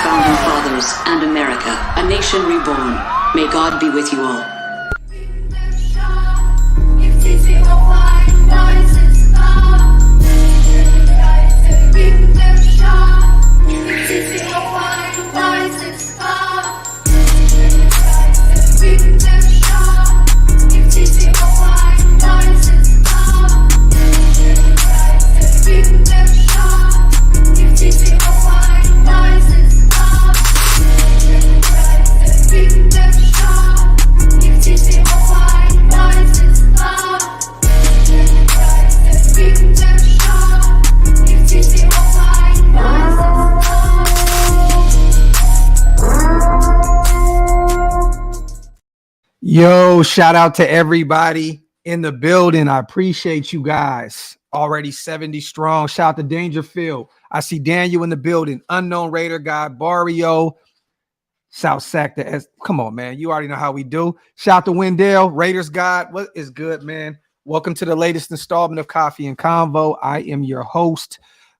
founding fathers and America, a nation reborn. May God be with you all. Yo, shout out to everybody in the building. I appreciate you guys. Already 70 strong. Shout out to Dangerfield. I see Daniel in the building. Unknown Raider guy, Barrio, South Sector. Come on, man. You already know how we do. Shout out to Wendell, Raiders God. What is good, man? Welcome to the latest installment of Coffee and Convo. I am your host,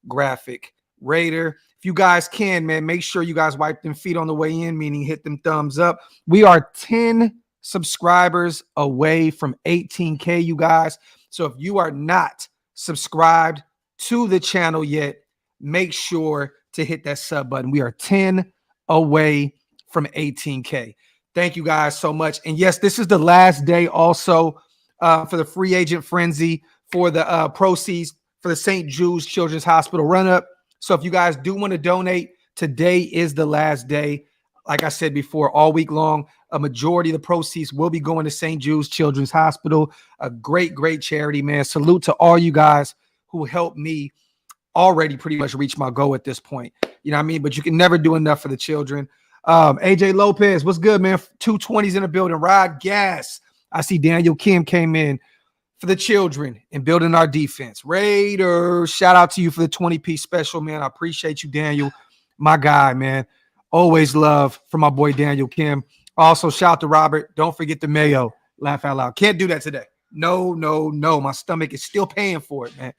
Graphk Raider. If you guys can, man, make sure you guys wipe them feet on the way in, meaning hit them thumbs up. We are 10 subscribers away from 18K, you guys. So if you are not subscribed to the channel yet, make sure to hit that sub button. We are 10 away from 18K. Thank you guys so much. And yes, this is the last day also for the free agent frenzy for the proceeds for the St. Jude's Children's Hospital run up. So if you guys do want to donate, today is the last day. Like I said before, all week long, a majority of the proceeds will be going to St. Jude's Children's Hospital, a great, great charity, man. Salute to all you guys who helped me already pretty much reach my goal at this point. You know what I mean? But you can never do enough for the children. AJ Lopez, what's good, man? 220s in the building. Rod Gas. I see Daniel Kim came in for the children and building our defense. Raiders, shout out to you for the 20-piece special, man. I appreciate you, Daniel. My guy, man. Always love for my boy Daniel Kim. Also, shout out to Robert. Don't forget the mayo. Laugh out loud. Can't do that today. No. My stomach is still paying for it, man.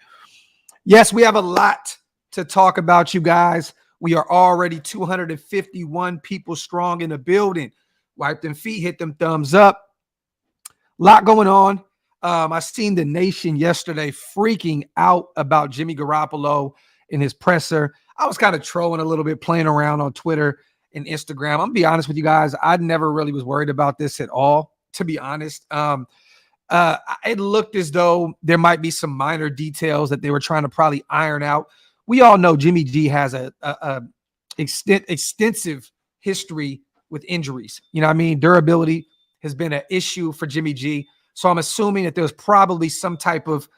Yes, we have a lot to talk about, you guys. We are already 251 people strong in the building. Wipe them feet, hit them thumbs up. A lot going on. I seen the nation yesterday freaking out about Jimmy Garoppolo in his presser. I was kind of trolling a little bit, playing around on Twitter and Instagram. I'm gonna be honest with you guys. I never really was worried about this at all, to be honest. It looked as though there might be some minor details that they were trying to probably iron out. We all know Jimmy G has a extensive history with injuries. You know what I mean? Durability has been an issue for Jimmy G. So I'm assuming that there's probably some type of,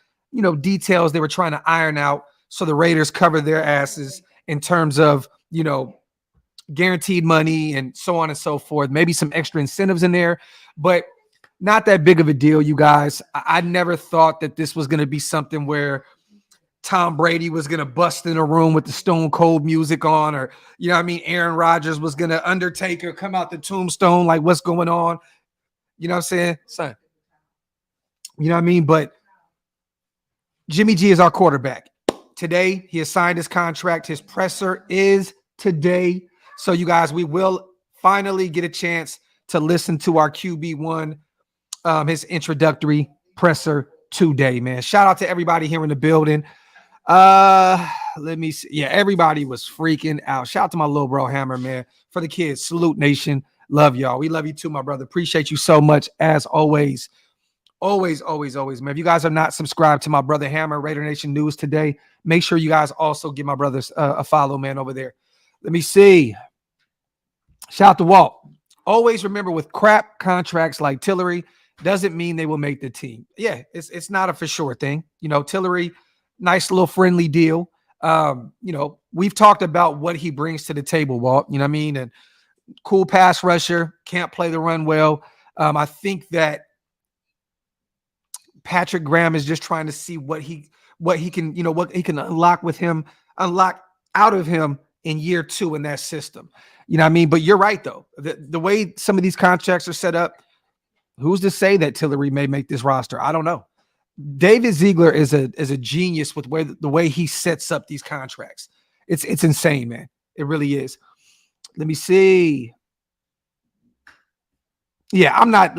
details they were trying to iron out so the Raiders cover their asses in terms of, guaranteed money and so on and so forth. Maybe some extra incentives in there, but not that big of a deal, you guys. I never thought that this was going to be something where Tom Brady was going to bust in a room with the Stone Cold music on, or, Aaron Rodgers was going to Undertaker come out the tombstone, like, what's going on? You know what I'm saying? Son. You know what I mean? But Jimmy G is our quarterback. Today, he has signed his contract. His presser is today. So, you guys, we will finally get a chance to listen to our QB1, his introductory presser today, man. Shout out to everybody here in the building. Let me see. Yeah, everybody was freaking out. Shout out to my little bro Hammer, man. For the kids, salute nation. Love y'all. We love you too, my brother. Appreciate you so much as always. Always, man. If you guys are not subscribed to my brother Hammer, Raider Nation News today, make sure you guys also give my brothers a follow, man, over there. Let me see. Shout out to Walt. Always remember, with crap contracts like Tillery, doesn't mean they will make the team. Yeah, it's not a for sure thing. Tillery, nice little friendly deal. We've talked about what he brings to the table, Walt. You know what I mean? And cool pass rusher, can't play the run well. I think that Patrick Graham is just trying to see what he can unlock out of him in year 2 in that system. You know what I mean? But you're right, though. The way some of these contracts are set up, who's to say that Tillery may make this roster? I don't know. David Ziegler is a genius with the way he sets up these contracts. It's insane, man. It really is. Let me see. Yeah, I'm not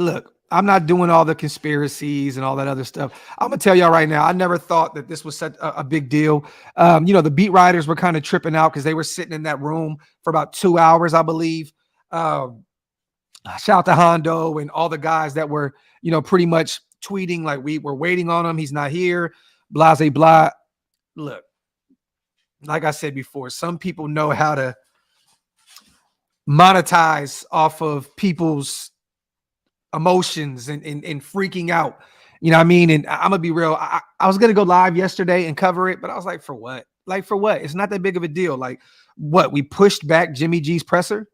doing all the conspiracies and all that other stuff. I'm going to tell y'all right now, I never thought that this was such a big deal. The beat writers were kind of tripping out because they were sitting in that room for about 2 hours, I believe. Shout out to Hondo and all the guys that were, pretty much tweeting like we were waiting on him. He's not here. Blah, blah, blah. Look, like I said before, some people know how to monetize off of people's emotions and freaking out. You know what I mean? And I'm gonna be real. I was gonna go live yesterday and cover it, but I was like, for what? Like, for what? It's not that big of a deal. Like, what? We pushed back Jimmy G's presser.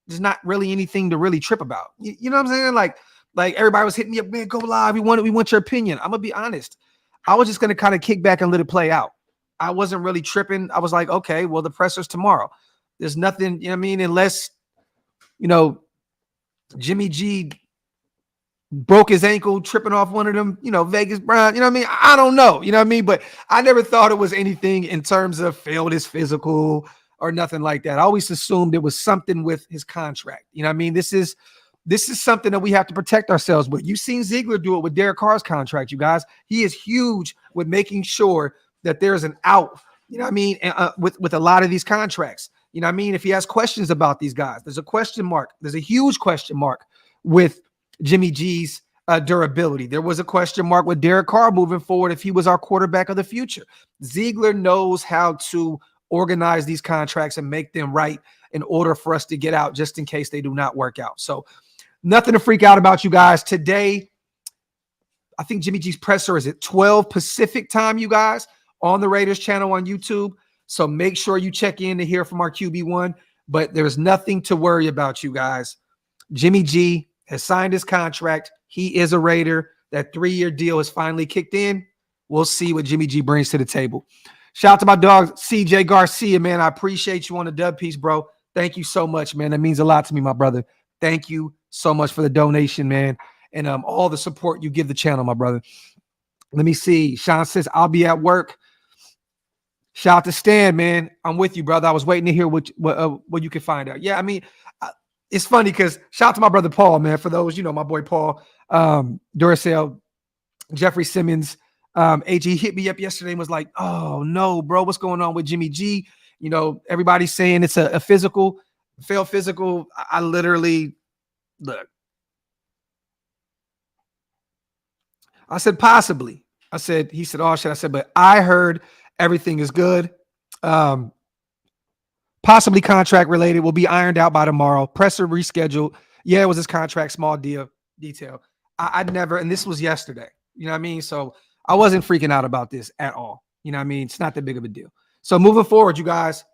There's not really anything to really trip about. You know what I'm saying? Like everybody was hitting me up, man, go live. We want your opinion. I'm gonna be honest. I was just gonna kind of kick back and let it play out. I wasn't really tripping. I was like, okay, well, the presser's tomorrow. There's nothing, you know what I mean? Unless, Jimmy G broke his ankle tripping off one of them, Vegas Brown, you know what I mean? I don't know, you know what I mean? But I never thought it was anything in terms of failed his physical or nothing like that. I always assumed it was something with his contract. You know what I mean? This is something that we have to protect ourselves with. You've seen Ziegler do it with Derek Carr's contract, you guys. He is huge with making sure that there's an out, you know what I mean? With a lot of these contracts, you know what I mean? If he has questions about these guys, there's a question mark. There's a huge question mark with Jimmy G's durability. There was a question mark with Derek Carr moving forward if he was our quarterback of the future. Ziegler knows how to organize these contracts and make them right in order for us to get out just in case they do not work out. So nothing to freak out about, you guys. Today, I think Jimmy G's presser is at 12 Pacific time, you guys, on the Raiders channel on YouTube. So make sure you check in to hear from our QB1. But there's nothing to worry about, you guys. Jimmy G has signed his contract. He is a Raider. That 3-year deal has finally kicked in. We'll see what Jimmy G brings to the table. Shout out to my dog, CJ Garcia, man. I appreciate you on the dub piece, bro. Thank you so much, man. That means a lot to me, my brother. Thank you so much for the donation, man, and all the support you give the channel, my brother. Let me see. Sean says, I'll be at work. Shout out to Stan, man. I'm with you, brother. I was waiting to hear what you can find out. Yeah, I mean, it's funny because shout out to my brother Paul, man. For those, my boy Paul, Duracell, Jeffrey Simmons. He hit me up yesterday and was like, oh, no, bro, what's going on with Jimmy G? Everybody's saying it's a physical, failed physical. I literally, look. I said, possibly. He said, oh, shit. I said, but I heard everything is good. Possibly contract related, will be ironed out by tomorrow. Presser rescheduled. Yeah, it was his contract, small detail. I'd never, and this was yesterday. You know what I mean? So I wasn't freaking out about this at all. You know what I mean? It's not that big of a deal. So moving forward, you guys,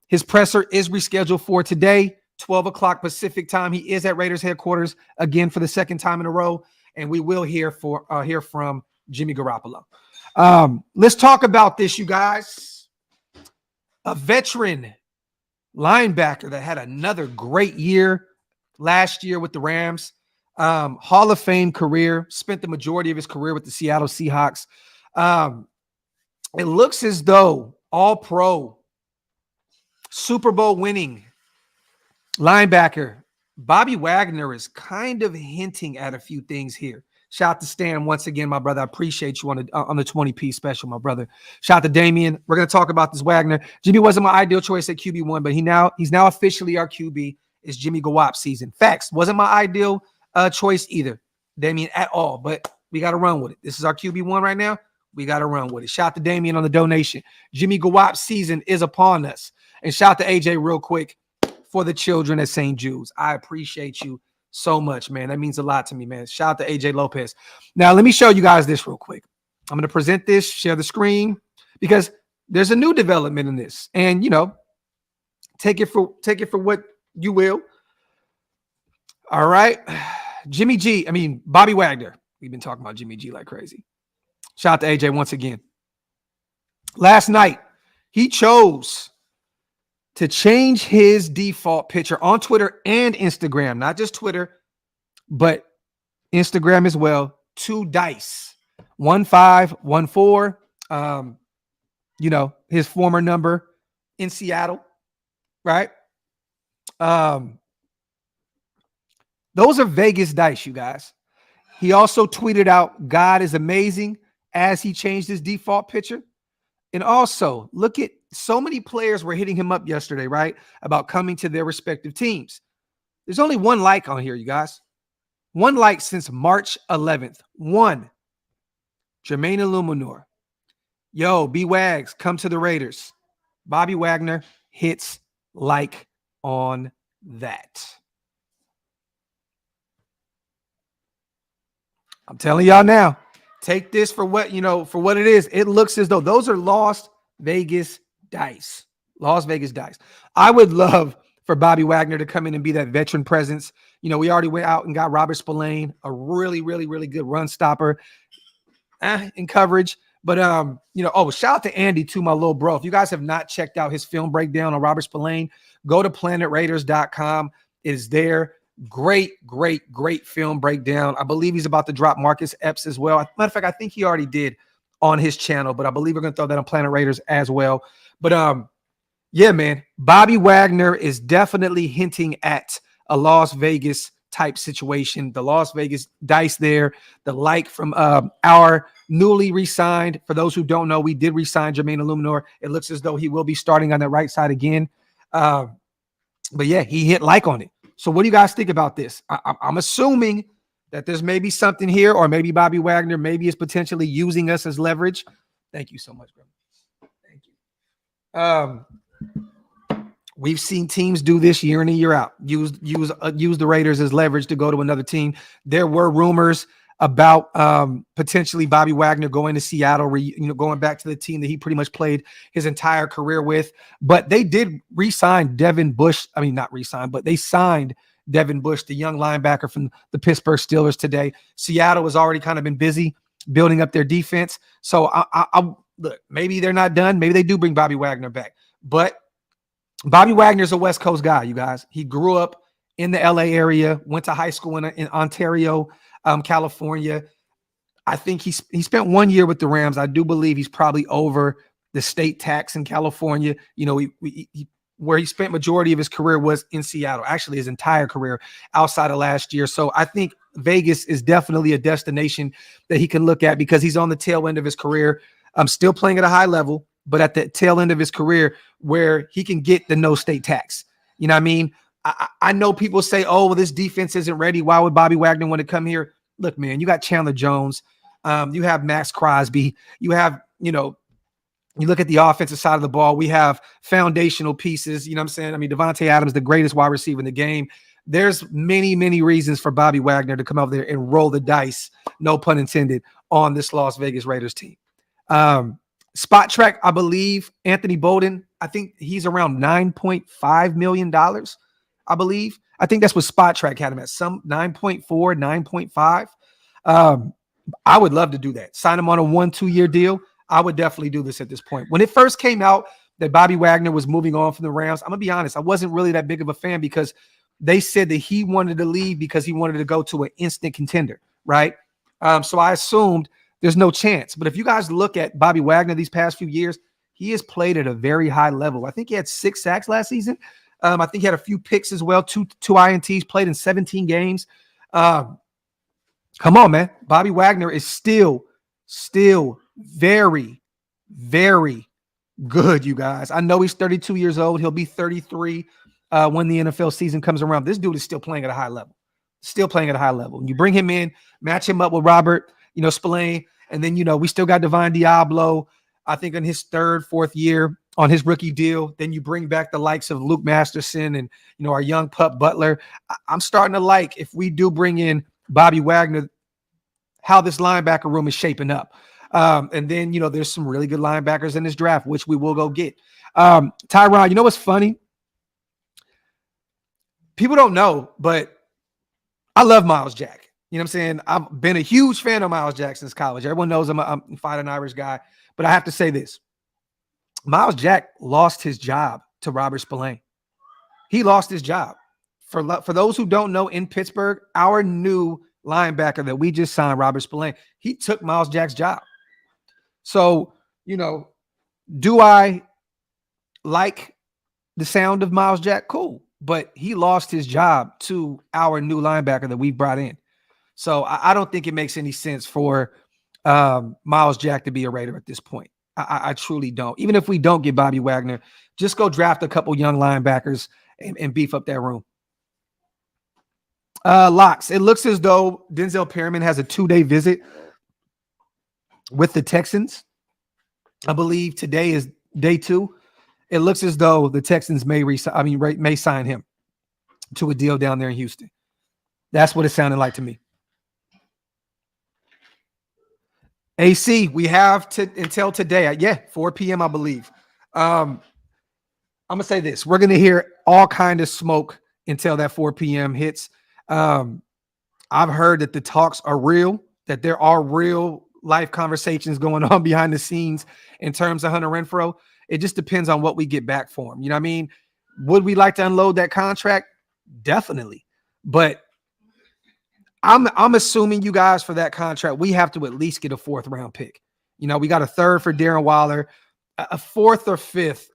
his presser is rescheduled for today, 12 o'clock Pacific time. He is at Raiders headquarters again for the second time in a row, and we will hear from Jimmy Garoppolo. Let's talk about this, you guys. A veteran linebacker that had another great year last year with the Rams. Hall of Fame career, spent the majority of his career with the Seattle Seahawks. It looks as though All-Pro, Super Bowl winning linebacker Bobby Wagner is kind of hinting at a few things here. Shout out to Stan once again, my brother. I appreciate you on the 20-piece special, my brother. Shout out to Damien. We're going to talk about this Wagner. Jimmy wasn't my ideal choice at QB1, but he's now officially our QB. It's Jimmy Garoppolo season. Facts. Wasn't my ideal choice either, Damien, at all. But we got to run with it. This is our QB1 right now. We got to run with it. Shout out to Damien on the donation. Jimmy Garoppolo season is upon us. And shout out to AJ real quick for the children at St. Jude's. I appreciate you so much, man. That means a lot to me, man. Shout out to AJ Lopez. Now, let me show you guys this real quick. I'm going to present this, share the screen, because there's a new development in this. And, take it for what you will. All right. Bobby Wagner. We've been talking about Jimmy G like crazy. Shout out to AJ once again. Last night, he chose to change his default picture on Twitter and Instagram, not just Twitter, but Instagram as well, to Dice 1514. His former number in Seattle, right? Those are Vegas dice, you guys. He also tweeted out, God is amazing, as he changed his default picture. And also, look at so many players were hitting him up yesterday, right? About coming to their respective teams. There's only one like on here, you guys. One like since March 11th. One. Jermaine Illuminor. Yo, B-Wags, come to the Raiders. Bobby Wagner hits like on that. I'm telling y'all now, take this for what, for what it is. It looks as though those are Las Vegas dice. Las Vegas dice. I would love for Bobby Wagner to come in and be that veteran presence. We already went out and got Robert Spillane, a really, really, really good run stopper in coverage. But, shout out to Andy too, my little bro. If you guys have not checked out his film breakdown on Robert Spillane, go to planetraiders.com. It is there. Great film breakdown. I believe he's about to drop Marcus Epps as well. Matter of fact, I think he already did on his channel, but I believe we're going to throw that on Planet Raiders as well. But yeah, man, Bobby Wagner is definitely hinting at a Las Vegas type situation. The Las Vegas dice there, the like from our newly re-signed. For those who don't know, we did re-sign Jermaine Illuminor. It looks as though he will be starting on the right side again. But yeah, he hit like on it. So what do you guys think about this? I'm assuming that there's maybe something here, or maybe Bobby Wagner maybe is potentially using us as leverage. Thank you so much, bro. Thank you. We've seen teams do this year in and year out. Use the Raiders as leverage to go to another team. There were rumors about potentially Bobby Wagner going to Seattle, going back to the team that he pretty much played his entire career with. But they did re-sign Devin Bush. I mean, not re-sign, but they signed Devin Bush, the young linebacker from the Pittsburgh Steelers today. Seattle has already kind of been busy building up their defense. So I look, maybe they're not done. Maybe they do bring Bobby Wagner back. But Bobby Wagner's a West Coast guy, you guys. He grew up in the LA area, went to high school in Ontario, California. I think he spent 1 year with the Rams. I do believe he's probably over the state tax in California. Where he spent majority of his career was in Seattle, actually his entire career outside of last year. So I think Vegas is definitely a destination that he can look at because he's on the tail end of his career. I'm still playing at a high level, but at the tail end of his career where he can get the no state tax. You know what I mean? I know people say, oh, well, this defense isn't ready. Why would Bobby Wagner want to come here? Look, man, you got Chandler Jones. You have Max Crosby. You have, you look at the offensive side of the ball. We have foundational pieces. You know what I'm saying? I mean, Devontae Adams, the greatest wide receiver in the game. There's many, many reasons for Bobby Wagner to come over there and roll the dice, no pun intended, on this Las Vegas Raiders team. Spot Track, I believe, Anthony Bolden, I think he's around $9.5 million, I believe. I think that's what Spot Track had him at, some 9.4, 9.5. I would love to do that. Sign him on a 1-2 year deal. I would definitely do this at this point. When it first came out that Bobby Wagner was moving on from the Rams, I'm going to be honest, I wasn't really that big of a fan because they said that he wanted to leave because he wanted to go to an instant contender, right? So I assumed there's no chance. But if you guys look at Bobby Wagner these past few years, he has played at a very high level. I think he had 6 sacks last season. I think he had a few picks as well, two INTs, played in 17 games. Come on, man. Bobby Wagner is still very, very good, you guys. I know he's 32 years old. He'll be 33 when the NFL season comes around. This dude is still playing at a high level. And you bring him in, match him up with Robert, Spillane, and then, we still got Divine Diablo, I think in his 3rd, 4th year on his rookie deal. Then you bring back the likes of Luke Masterson and, our young pup Butler. I'm starting to like, if we do bring in Bobby Wagner, how this linebacker room is shaping up. And then, there's some really good linebackers in this draft, which we will go get. Tyron, you know what's funny? People don't know, but I love Miles Jack. You know what I'm saying? I've been a huge fan of Miles Jack since college. Everyone knows I'm a fighting Irish guy. But I have to say this. Miles Jack lost his job to Robert Spillane. He lost his job. For those who don't know, in Pittsburgh, our new linebacker that we just signed, Robert Spillane, he took Miles Jack's job. So, do I like the sound of Miles Jack? Cool. but he lost his job to our new linebacker that we brought in. So I don't think it makes any sense for Miles Jack to be a Raider at this point. I truly don't. Even if we don't get Bobby Wagner, just go draft a couple young linebackers and beef up that room. Locks. It looks as though Denzel Perryman has a 2-day visit with the Texans. I believe today is day 2. It looks as though the Texans may sign him to a deal down there in Houston. That's what it sounded like to me. AC, we have until today. 4 p.m. I believe. I'm gonna say this: we're gonna hear all kind of smoke until that 4 p.m. hits. I've heard that the talks are real, that there are real life conversations going on behind the scenes in terms of Hunter Renfro. It just depends on what we get back for him. You know what I mean? Would we like to unload that contract? Definitely. But I'm assuming, you guys, for that contract, we have to at least get a 4th round pick. You know, we got a 3rd for Darren Waller, a 4th or 5th.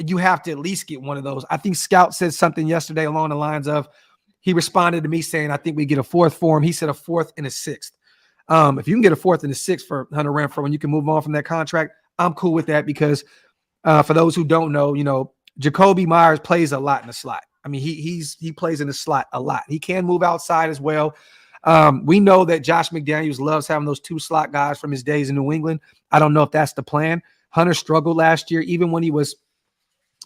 You have to at least get one of those. I think Scout said something yesterday along the lines of, he responded to me saying, I think we get a 4th for him. He said a 4th and a 6th. If you can get a 4th and a 6th for Hunter Renfro and you can move on from that contract, I'm cool with that, because for those who don't know, you know, Jacoby Myers plays a lot in the slot. I mean, he plays in the slot a lot. He can move outside as well. We know that Josh McDaniels loves having those 2 slot guys from his days in New England. I don't know if that's the plan. Hunter struggled last year, even when he was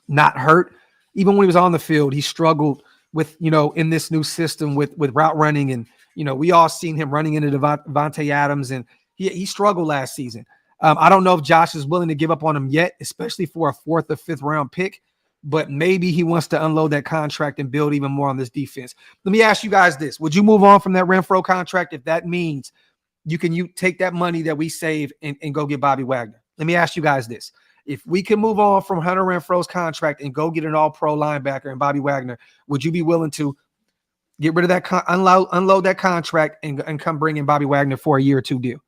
not hurt. Even when he was on the field, he struggled with, you know, in this new system with route running. And, you know, we all seen him running into Devontae Adams, and he struggled last season. I don't know if Josh is willing to give up on him yet, especially for a 4th or 5th round pick. But maybe he wants to unload that contract and build even more on this defense. Let me ask you guys this. Would you move on from that Renfro contract if that means you take that money that we save and go get Bobby Wagner? Let me ask you guys this. If we can move on from Hunter Renfro's contract and go get an all-pro linebacker and Bobby Wagner, would you be willing to get rid of that, unload that contract and come bring in Bobby Wagner for a year or 2 deal?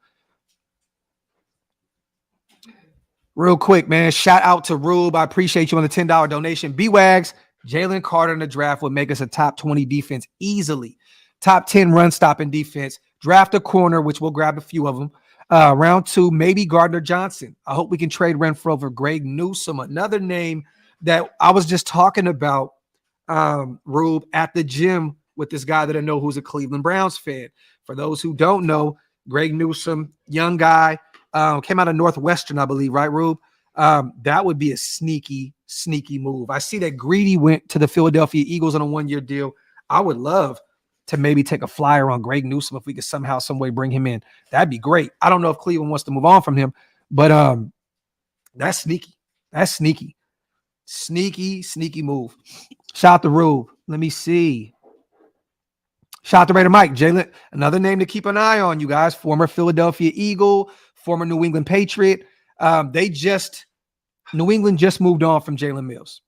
Real quick, man, shout out to Rube. I appreciate you on the $10 donation. B-Wags, Jalen Carter in the draft would make us a top 20 defense easily. Top 10 run stopping defense. Draft a corner, which we'll grab a few of them. Round 2, maybe Gardner Johnson. I hope we can trade Renfro for Greg Newsome, another name that I was just talking about, Rube, at the gym with this guy that I know who's a Cleveland Browns fan. For those who don't know, Greg Newsome, young guy, came out of Northwestern, I believe, right, Rube? That would be a sneaky move. I see that Greedy went to the Philadelphia Eagles on a 1-year deal. I would love to maybe take a flyer on Greg Newsome if we could somehow, some way bring him in. That'd be great. I don't know if Cleveland wants to move on from him, but that's sneaky. That's sneaky. Sneaky move. Shout out to Rube. Let me see. Shout out to Raider Mike. Jalen, another name to keep an eye on, you guys. Former Philadelphia Eagle, former New England Patriot. New England just moved on from Jalen Mills.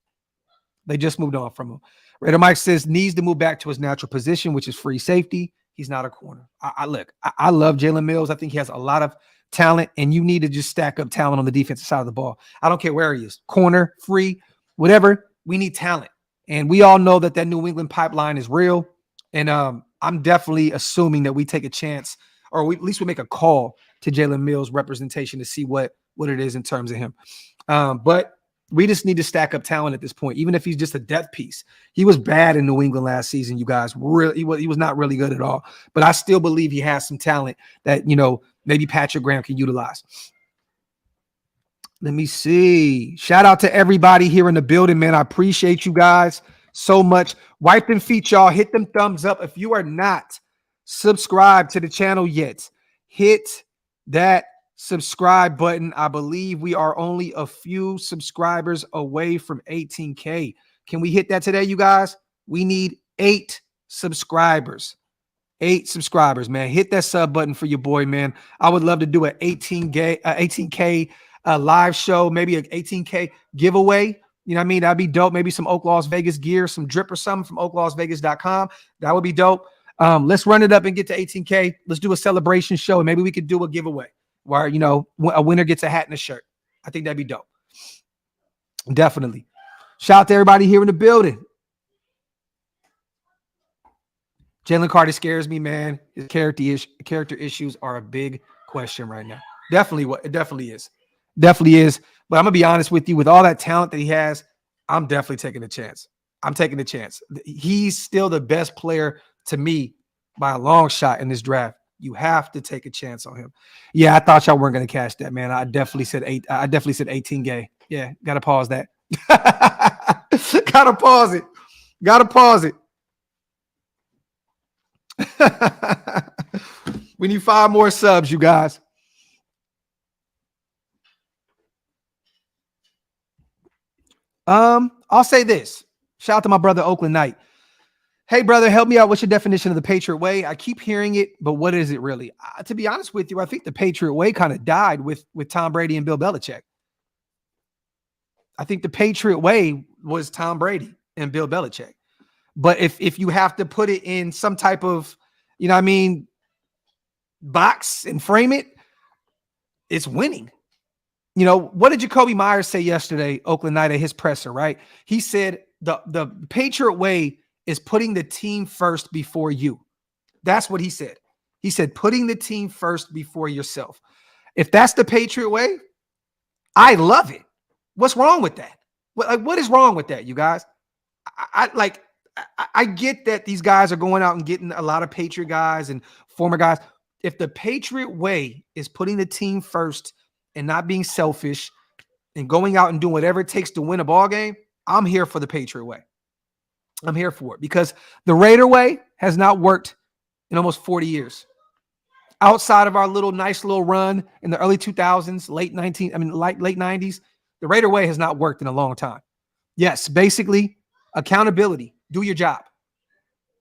They just moved on from him. Raider Mike says needs to move back to his natural position, which is free safety. He's not a corner. I love Jalen Mills. I think he has a lot of talent, and you need to just stack up talent on the defensive side of the ball. I don't care where he is, corner, free, whatever. We need talent, and we all know that New England pipeline is real. And I'm definitely assuming that we take a chance, or at least we make a call to Jalen Mills' representation to see what it is in terms of him. But we just need to stack up talent at this point, even if he's just a depth piece. He was bad in New England last season, you guys. He was not really good at all. But I still believe he has some talent that, you know, maybe Patrick Graham can utilize. Let me see. Shout out to everybody here in the building, man. I appreciate you guys so much. Wipe them feet, y'all. Hit them thumbs up. If you are not subscribed to the channel yet, hit that subscribe button. I believe we are only a few subscribers away from 18K. Can we hit that today, you guys? We need 8 subscribers. 8 subscribers, man. Hit that sub button for your boy, man. I would love to do an 18K live show, maybe an 18K giveaway. You know what I mean? That'd be dope. Maybe some OakLosVegas gear, some drip or something from OakLosVegas.com. That would be dope. Let's run it up and get to 18K. Let's do a celebration show, and maybe we could do a giveaway where, you know, a winner gets a hat and a shirt. I think that'd be dope. Definitely. Shout out to everybody here in the building. Jalen Carter scares me, man. His character issues are a big question right now. It definitely is. Definitely is. But I'm gonna be honest with you, with all that talent that he has, I'm definitely taking a chance. I'm taking a chance. He's still the best player to me by a long shot in this draft. You have to take a chance on him. Yeah, I thought y'all weren't gonna catch that, man. I definitely said 18 gay. Yeah, gotta pause that. Gotta pause it. Gotta pause it. We need 5 more subs, you guys. I'll say this. Shout out to my brother Oakland Knight. Hey, brother, help me out. What's your definition of the Patriot way? I keep hearing it, but what is it really? To be honest with you, I think the Patriot way kind of died with Tom Brady and Bill Belichick. I think the Patriot way was Tom Brady and Bill Belichick. But if you have to put it in some type of, you know what I mean, box and frame it, it's winning. You know, what did Jacoby Myers say yesterday, Oakland Knight, at his presser, right? He said the Patriot way is putting the team first before you. That's what he said. He said putting the team first before yourself. If that's the Patriot way, I love it. What's wrong with that? What is wrong with that, you guys? I get that these guys are going out and getting a lot of Patriot guys and former guys. If the Patriot way is putting the team first and not being selfish and going out and doing whatever it takes to win a ball game, I'm here for the Patriot way. I'm here for it because the Raider way has not worked in almost 40 years. Outside of our nice little run in the early 2000s, late 90s, the Raider way has not worked in a long time. Yes, basically accountability, do your job.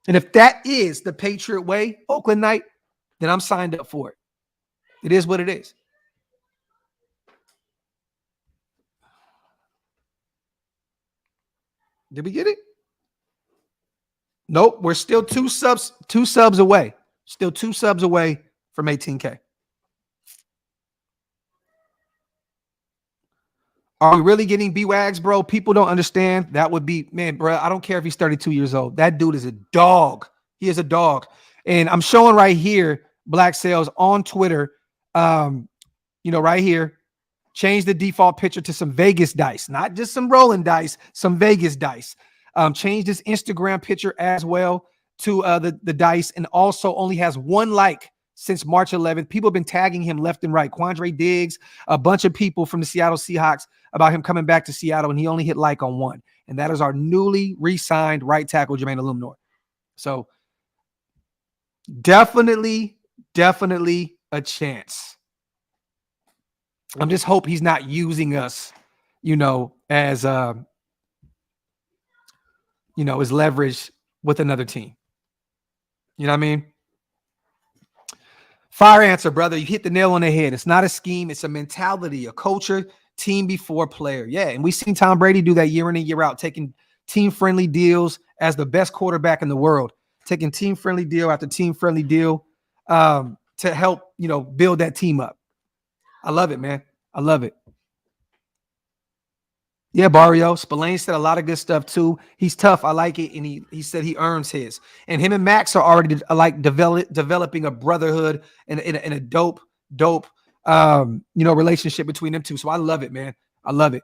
And if that is the Patriot way, Oakland Knight, then I'm signed up for it. It is what it is. Did we get it? Nope. We're still two subs away. Still 2 subs away from 18K. Are we really getting B-Wags, bro? People don't understand. That would be, man, bro, I don't care if he's 32 years old. That dude is a dog. He is a dog. And I'm showing right here, Black Sales on Twitter, right here, change the default picture to some Vegas dice, not just some rolling dice, some Vegas dice. Change this Instagram picture as well to the dice, and also only has 1 like since March 11th. People have been tagging him left and right. Quandre Diggs, a bunch of people from the Seattle Seahawks about him coming back to Seattle, and he only hit like on 1. And that is our newly re-signed right tackle, Jermaine Illuminor. So definitely a chance. I'm just hope he's not using us, as as leverage with another team. You know what I mean? Fire answer, brother. You hit the nail on the head. It's not a scheme. It's a mentality, a culture, team before player. Yeah, and we've seen Tom Brady do that year in and year out, taking team-friendly deals as the best quarterback in the world, taking team-friendly deal after team-friendly deal to help, build that team up. I love it, man. I love it. Yeah, Barrio. Spillane said a lot of good stuff too. He's tough. I like it. And he said he earns his. And him and Max are already developing a brotherhood and a dope relationship between them two. So I love it, man. I love it.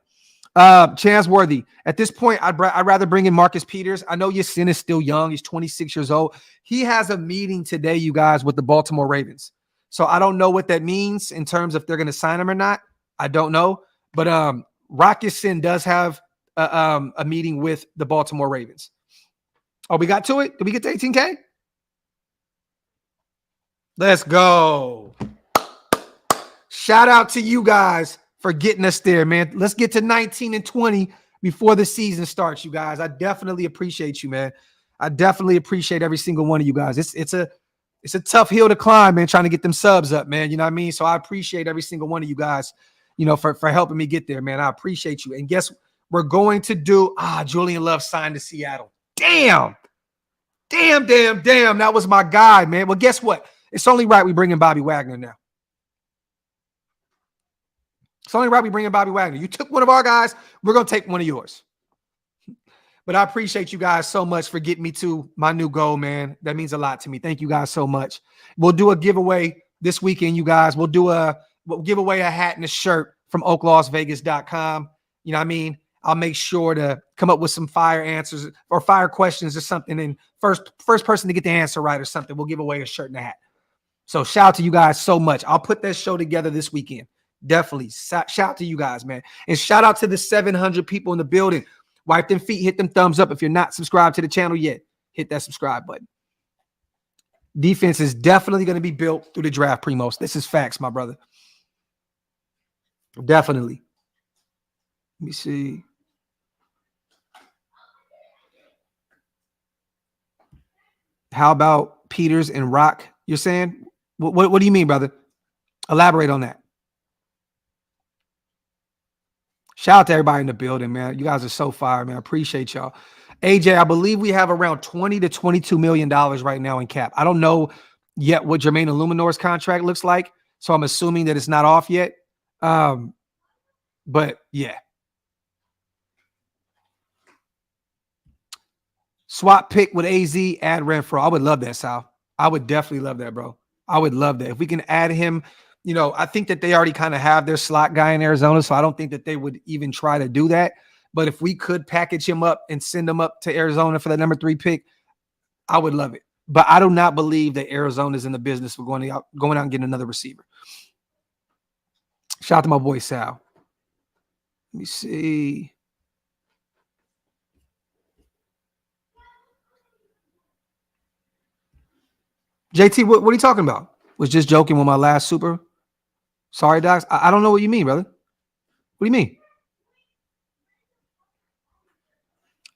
Chance Worthy. At this point, I'd rather bring in Marcus Peters. I know Yasin is still young. He's 26 years old. He has a meeting today, you guys, with the Baltimore Ravens. So I don't know what that means in terms of if they're going to sign him or not. I don't know. But Rock Ya-Sin does have a meeting with the Baltimore Ravens. Oh, we got to it? Did we get to 18K? Let's go. Shout out to you guys for getting us there, man. Let's get to 19 and 20 before the season starts, you guys. I definitely appreciate you, man. I definitely appreciate every single one of you guys. It's a tough hill to climb, man, trying to get them subs up, man. You know what I mean? So I appreciate every single one of you guys, for helping me get there, man. I appreciate you. And guess we're going to do, Julian Love signed to Seattle. Damn. That was my guy, man. Well, guess what? It's only right we bring in Bobby Wagner now. It's only right we bring in Bobby Wagner. You took one of our guys, we're going to take one of yours. But I appreciate you guys so much for getting me to my new goal, man. That means a lot to me. Thank you guys so much. We'll do a giveaway this weekend, you guys. We'll give away a hat and a shirt from OakLosVegas.com. You know what I mean? I'll make sure to come up with some fire answers or fire questions or something. And first person to get the answer right or something, we'll give away a shirt and a hat. So shout out to you guys so much. I'll put that show together this weekend. Definitely. Shout out to you guys, man. And shout out to the 700 people in the building. Wipe them feet, hit them thumbs up. If you're not subscribed to the channel yet, hit that subscribe button. Defense is definitely going to be built through the draft, Primos. This is facts, my brother. Definitely. Let me see. How about Peters and Rock? You're saying? What do you mean, brother? Elaborate on that. Shout out to everybody in the building, man. You guys are so fire, man. I appreciate y'all. AJ, I believe we have around $20 to $22 million right now in cap. I don't know yet what Jermaine Illuminor's contract looks like, so I'm assuming that it's not off yet. But yeah. Swap pick with AZ, add Renfro. I would love that, Sal. I would definitely love that, bro. I would love that. If we can add him, you know, I think that they already kind of have their slot guy in Arizona, so I don't think that they would even try to do that. But if we could package him up and send him up to Arizona for the number 3 pick, I would love it. But I do not believe that Arizona is in the business for going out and getting another receiver. Shout out to my boy Sal. Let me see. JT, what are you talking about? Was just joking with my last super. Sorry, Docs. I don't know what you mean, brother. What do you mean?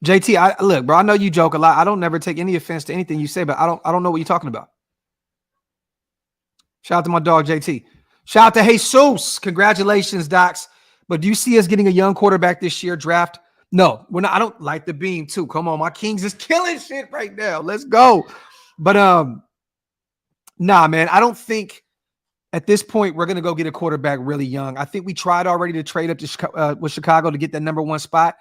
JT, look, bro, I know you joke a lot. I don't never take any offense to anything you say, but I don't know what you're talking about. Shout out to my dog, JT. Shout out to Jesus. Congratulations, Docs. But do you see us getting a young quarterback this year draft? No, we're not. I don't like the beam too. Come on, my Kings is killing shit right now. Let's go. But nah, man, I don't think at this point we're gonna go get a quarterback really young. I think we tried already to trade up to with Chicago to get that number 1 spot.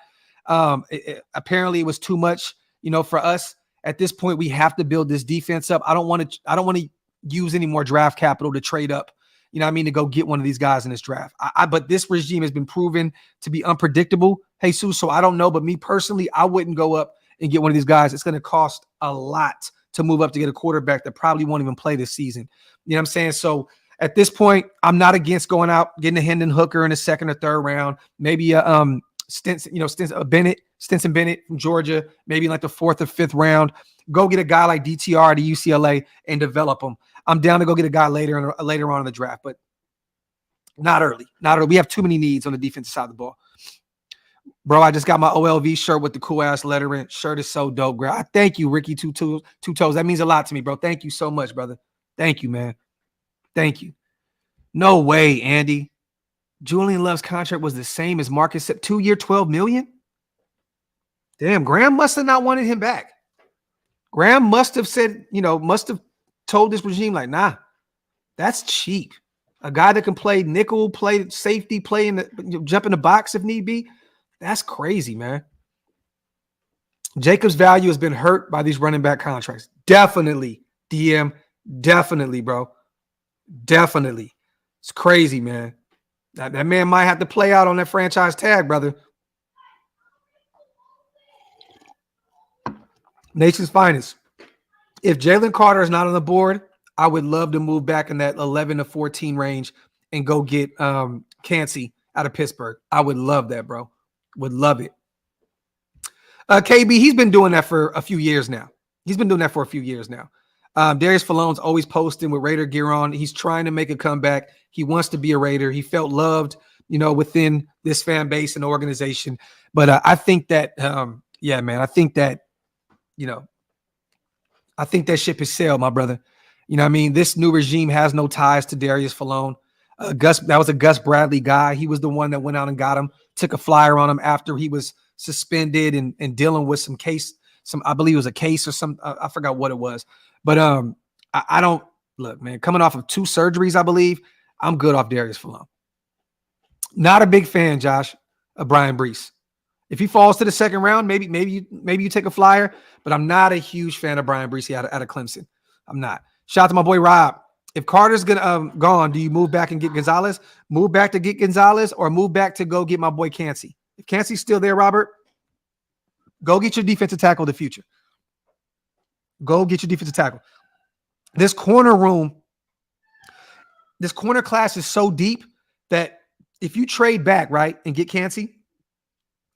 Apparently it was too much, you know, for us. At this point, we have to build this defense up. I don't want to use any more draft capital to trade up, you know what I mean, to go get one of these guys in this draft. But this regime has been proven to be unpredictable, Jesus. So I don't know, but me personally, I wouldn't go up and get one of these guys. It's going to cost a lot to move up to get a quarterback that probably won't even play this season. You know what I'm saying? So at this point, I'm not against going out, getting a Hendon Hooker in the 2nd or 3rd round, maybe a Stinson Bennett from Georgia, maybe like the 4th or 5th round. Go get a guy like DTR to UCLA and develop him. I'm down to go get a guy later on in the draft, but not early. Not early. We have too many needs on the defensive side of the ball. Bro, I just got my OLV shirt with the cool ass lettering. Shirt is so dope, bro. I thank you, Ricky Two Toes. That means a lot to me, bro. Thank you so much, brother. Thank you, man. Thank you. No way, Andy. Julian Love's contract was the same as Marcus, 2-year, $12 million. Damn, Graham must have not wanted him back. Graham must have said, must have told this regime, like, nah, that's cheap. A guy that can play nickel, play safety, jump in the box if need be. That's crazy, man. Jacobs' value has been hurt by these running back contracts. Definitely, DM. Definitely, bro. Definitely. It's crazy, man. That man might have to play out on that franchise tag, brother. Nation's finest. If Jalen Carter is not on the board, I would love to move back in that 11 to 14 range and go get Cansey out of Pittsburgh. I would love that, bro. Would love it. KB, he's been doing that for a few years now. Darius Falone's always posting with Raider gear on. He's trying to make a comeback. He wants to be a Raider. He felt loved, within this fan base and organization. But I think that, I think that, I think that ship has sailed, my brother. You know what I mean? This new regime has no ties to Darius Falone. That was a Gus Bradley guy. He was the one that went out and got him, took a flyer on him after he was suspended and dealing with I believe it was a case or some, I forgot what it was. But I don't look, man, coming off of 2 surgeries, I believe, I'm good off Darius Falone. Not a big fan, Josh, of Brian Brees. If he falls to the second round, maybe you take a flyer, but I'm not a huge fan of Brian Breesy out of Clemson. I'm not. Shout out to my boy Rob. If Carter's gone, do you move back and get Gonzalez? Move back to get Gonzalez or move back to go get my boy Cansey? If Cansey's still there, Robert, go get your defensive tackle of the future. Go get your defensive tackle. This corner class is so deep that if you trade back, right, and get Cansey,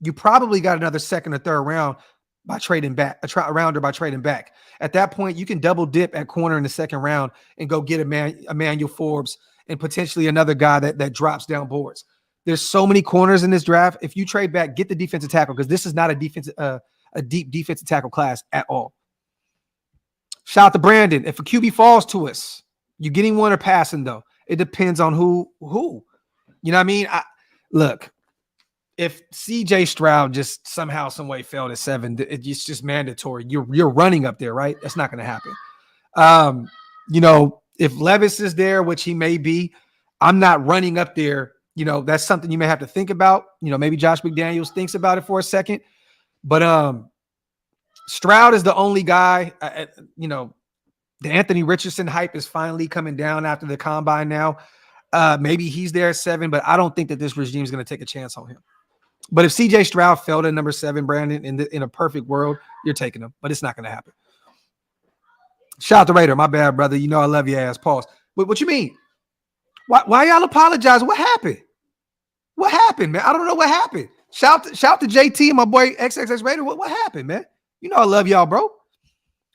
you probably got another second or third round by trading back, a rounder by trading back. At that point, you can double dip at corner in the second round and go get Emmanuel Forbes and potentially another guy that drops down boards. There's so many corners in this draft. If you trade back, get the defensive tackle because this is not a deep defensive tackle class at all. Shout out to Brandon. If a QB falls to us, you getting one or passing though? It depends on who. You know what I mean? Look. If CJ Stroud just somehow, some way failed at 7, it's just mandatory. You're running up there, right? That's not going to happen. If Levis is there, which he may be, I'm not running up there. That's something you may have to think about. Maybe Josh McDaniels thinks about it for a second. But Stroud is the only guy. The Anthony Richardson hype is finally coming down after the combine now. Maybe he's there at 7, but I don't think that this regime is going to take a chance on him. But if CJ Stroud fell to number 7, Brandon, in a perfect world, you're taking him. But it's not going to happen. Shout out to Raider. My bad, brother. I love your ass. Pause. What you mean? Why y'all apologize? What happened? What happened, man? I don't know what happened. Shout to JT and my boy XXX Raider. What happened, man? I love y'all, bro.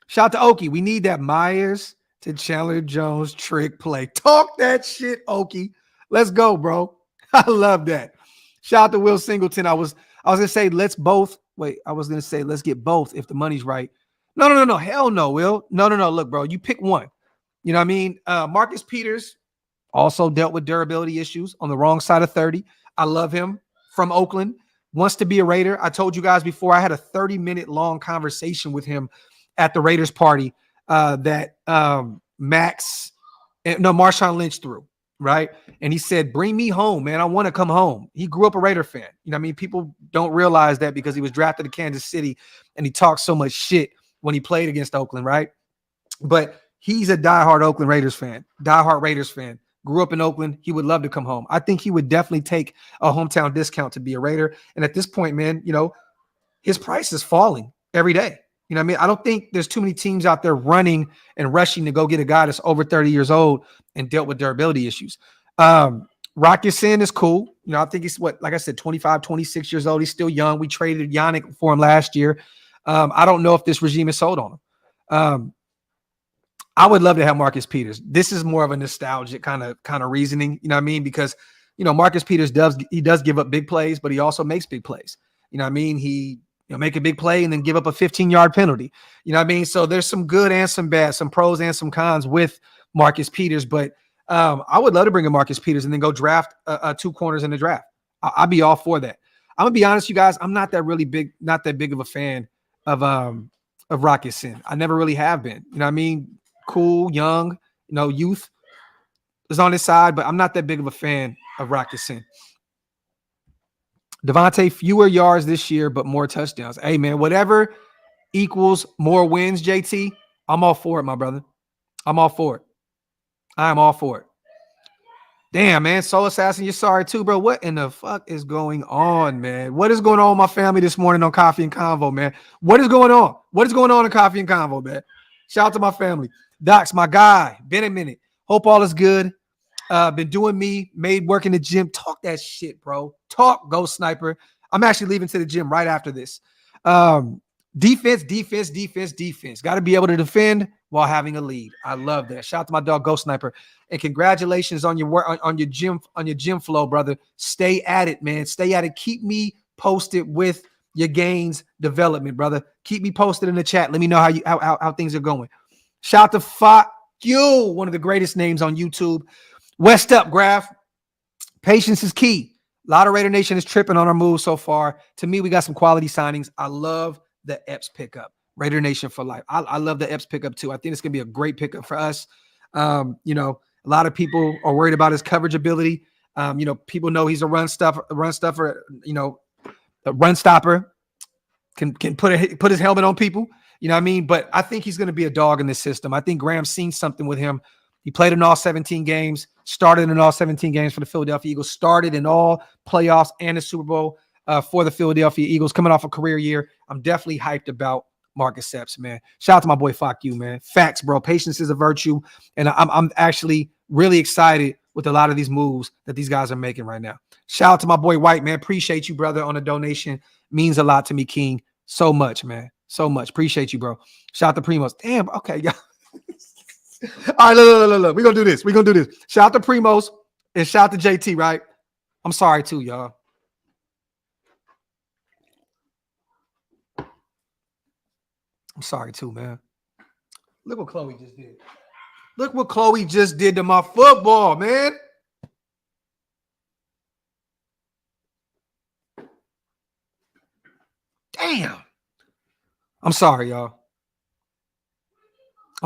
Shout to Okie. We need that Myers to Chandler Jones trick play. Talk that shit, Okie. Let's go, bro. I love that. Shout out to Will Singleton. I was gonna say let's get both if the money's right. No. Hell no, Will. No. Look, bro, you pick one. You know what I mean? Marcus Peters also dealt with durability issues on the wrong side of 30. I love him from Oakland. Wants to be a Raider. I told you guys before I had a 30-minute long conversation with him at the Raiders party that Marshawn Lynch threw. Right. And he said, bring me home, man. I want to come home. He grew up a Raider fan. People don't realize that because he was drafted to Kansas City and he talked so much shit when he played against Oakland. Right. But he's a diehard Oakland Raiders fan, grew up in Oakland. He would love to come home. I think he would definitely take a hometown discount to be a Raider. And at this point, man, his price is falling every day. I don't think there's too many teams out there running and rushing to go get a guy that's over 30 years old and dealt with durability issues. Rock Sin is cool. I think he's like I said, 25, 26 years old. He's still young. We traded Yannick for him last year. I don't know if this regime is sold on him. I would love to have Marcus Peters. This is more of a nostalgic kind of reasoning. You know what I mean? Because, Marcus Peters does give up big plays, but he also makes big plays. You know what I mean? He make a big play and then give up a 15-yard penalty. You know what I mean? So there's some good and some bad, some pros and some cons with Marcus Peters. But I would love to bring in Marcus Peters and then go draft 2 corners in the draft. I'd be all for that. I'm gonna be honest, you guys. I'm not that big of a fan of Rocket Sin. I never really have been. You know what I mean? Cool, young, youth is on his side, but I'm not that big of a fan of Rocket Sin. Devontae, fewer yards this year, but more touchdowns. Hey, man, whatever equals more wins, JT, I'm all for it, my brother. I'm all for it. I'm all for it. Damn, man. Soul Assassin, you're sorry too, bro. What in the fuck is going on, man? What is going on with my family this morning on Coffee and Convo, man? What is going on? What is going on in Coffee and Convo, man? Shout out to my family. Docs, my guy. Been a minute. Hope all is good. Been doing me, made work in the gym. Talk that shit, bro. Talk, Ghost Sniper. I'm actually leaving to the gym right after this. Defense. Got to be able to defend while having a lead. I love that. Shout out to my dog, Ghost Sniper. And congratulations on your work, on your gym flow, brother. Stay at it, man. Stay at it. Keep me posted with your gains development, brother. Keep me posted in the chat. Let me know how things are going. Shout out to Fuck You, one of the greatest names on YouTube. West up, Graphk. Patience is key. A lot of Raider Nation is tripping on our moves so far. To me, we got some quality signings. I love the Epps pickup. Raider Nation for life. I love the Epps pickup too. I think it's going to be a great pickup for us. A lot of people are worried about his coverage ability. People know he's a run stuffer. a run stopper, can put his helmet on people. You know what I mean? But I think he's going to be a dog in this system. I think Graham's seen something with him. He played in all 17 games, started in all 17 games for the Philadelphia Eagles, started in all playoffs and the Super Bowl for the Philadelphia Eagles, coming off a career year. I'm definitely hyped about Marcus Epps, man. Shout out to my boy, fuck you, man. Facts, bro. Patience is a virtue. And I'm actually really excited with a lot of these moves that these guys are making right now. Shout out to my boy White, man. Appreciate you, brother, on a donation. Means a lot to me, King. So much, man. So much. Appreciate you, bro. Shout out to Primos. Damn, okay, y'all. All right, look. We're going to do this. We're going to do this. Shout out to Primos and shout out to JT, right? I'm sorry, too, y'all. I'm sorry, too, man. Look what Chloe just did. Look what Chloe just did to my football, man. Damn. I'm sorry, y'all.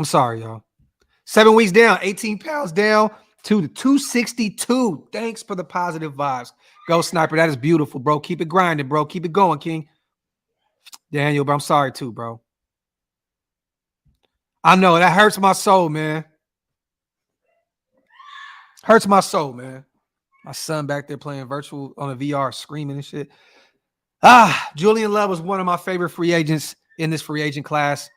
7 weeks down, 18 pounds down to the 262. Thanks for the positive vibes. Go, Sniper. That is beautiful, bro. Keep it grinding, bro. Keep it going, King. Daniel, bro, I'm sorry, too, bro. I know. That hurts my soul, man. Hurts my soul, man. My son back there playing virtual on a VR, screaming and shit. Julian Love was one of my favorite free agents in this free agent class.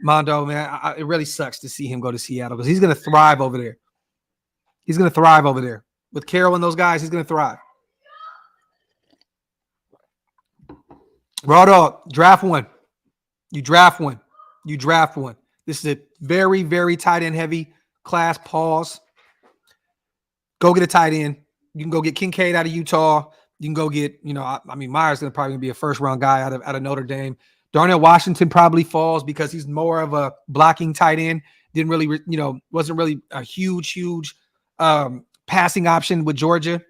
Mondo, man, it really sucks to see him go to Seattle because he's going to thrive over there. He's going to thrive over there. With Carroll and those guys, he's going to thrive. Raw dog, draft one. You draft one. This is a very, very tight end heavy class. Pause. Go get a tight end. You can go get Kincaid out of Utah. You can go get, Myers is probably going to be a first-round guy out of Notre Dame. Darnell Washington probably falls because he's more of a blocking tight end. Didn't really, wasn't really a huge passing option with Georgia.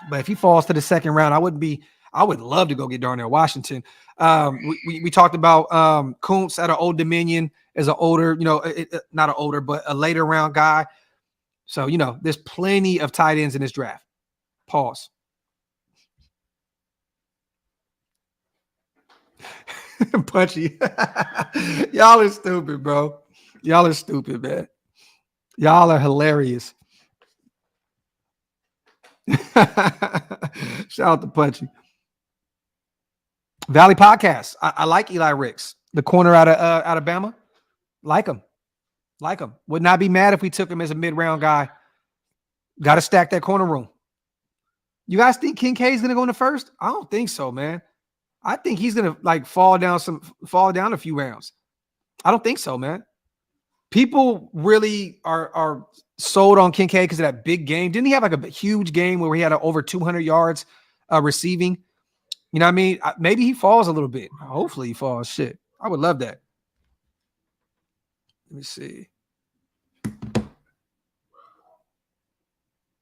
But if he falls to the second round, I would love to go get Darnell Washington. We talked about Kuntz at an Old Dominion as an older, not an older, but a later round guy. So, there's plenty of tight ends in this draft. Pause. Punchy. Y'all are stupid, bro. Y'all are stupid, man. Y'all are hilarious. Shout out to Punchy. Valley Podcast. I like Eli Ricks, the corner out of Alabama. Like him. Would not be mad if we took him as a mid-round guy. Got to stack that corner room. You guys think Kincaid's going to go in the first? I don't think so, man. I think he's going to fall down a few rounds. I don't think so, man. People really are sold on Kincaid because of that big game. Didn't he have like a huge game where he had over 200 yards receiving? You know what I mean? Maybe he falls a little bit. Hopefully he falls. Shit. I would love that. Let me see.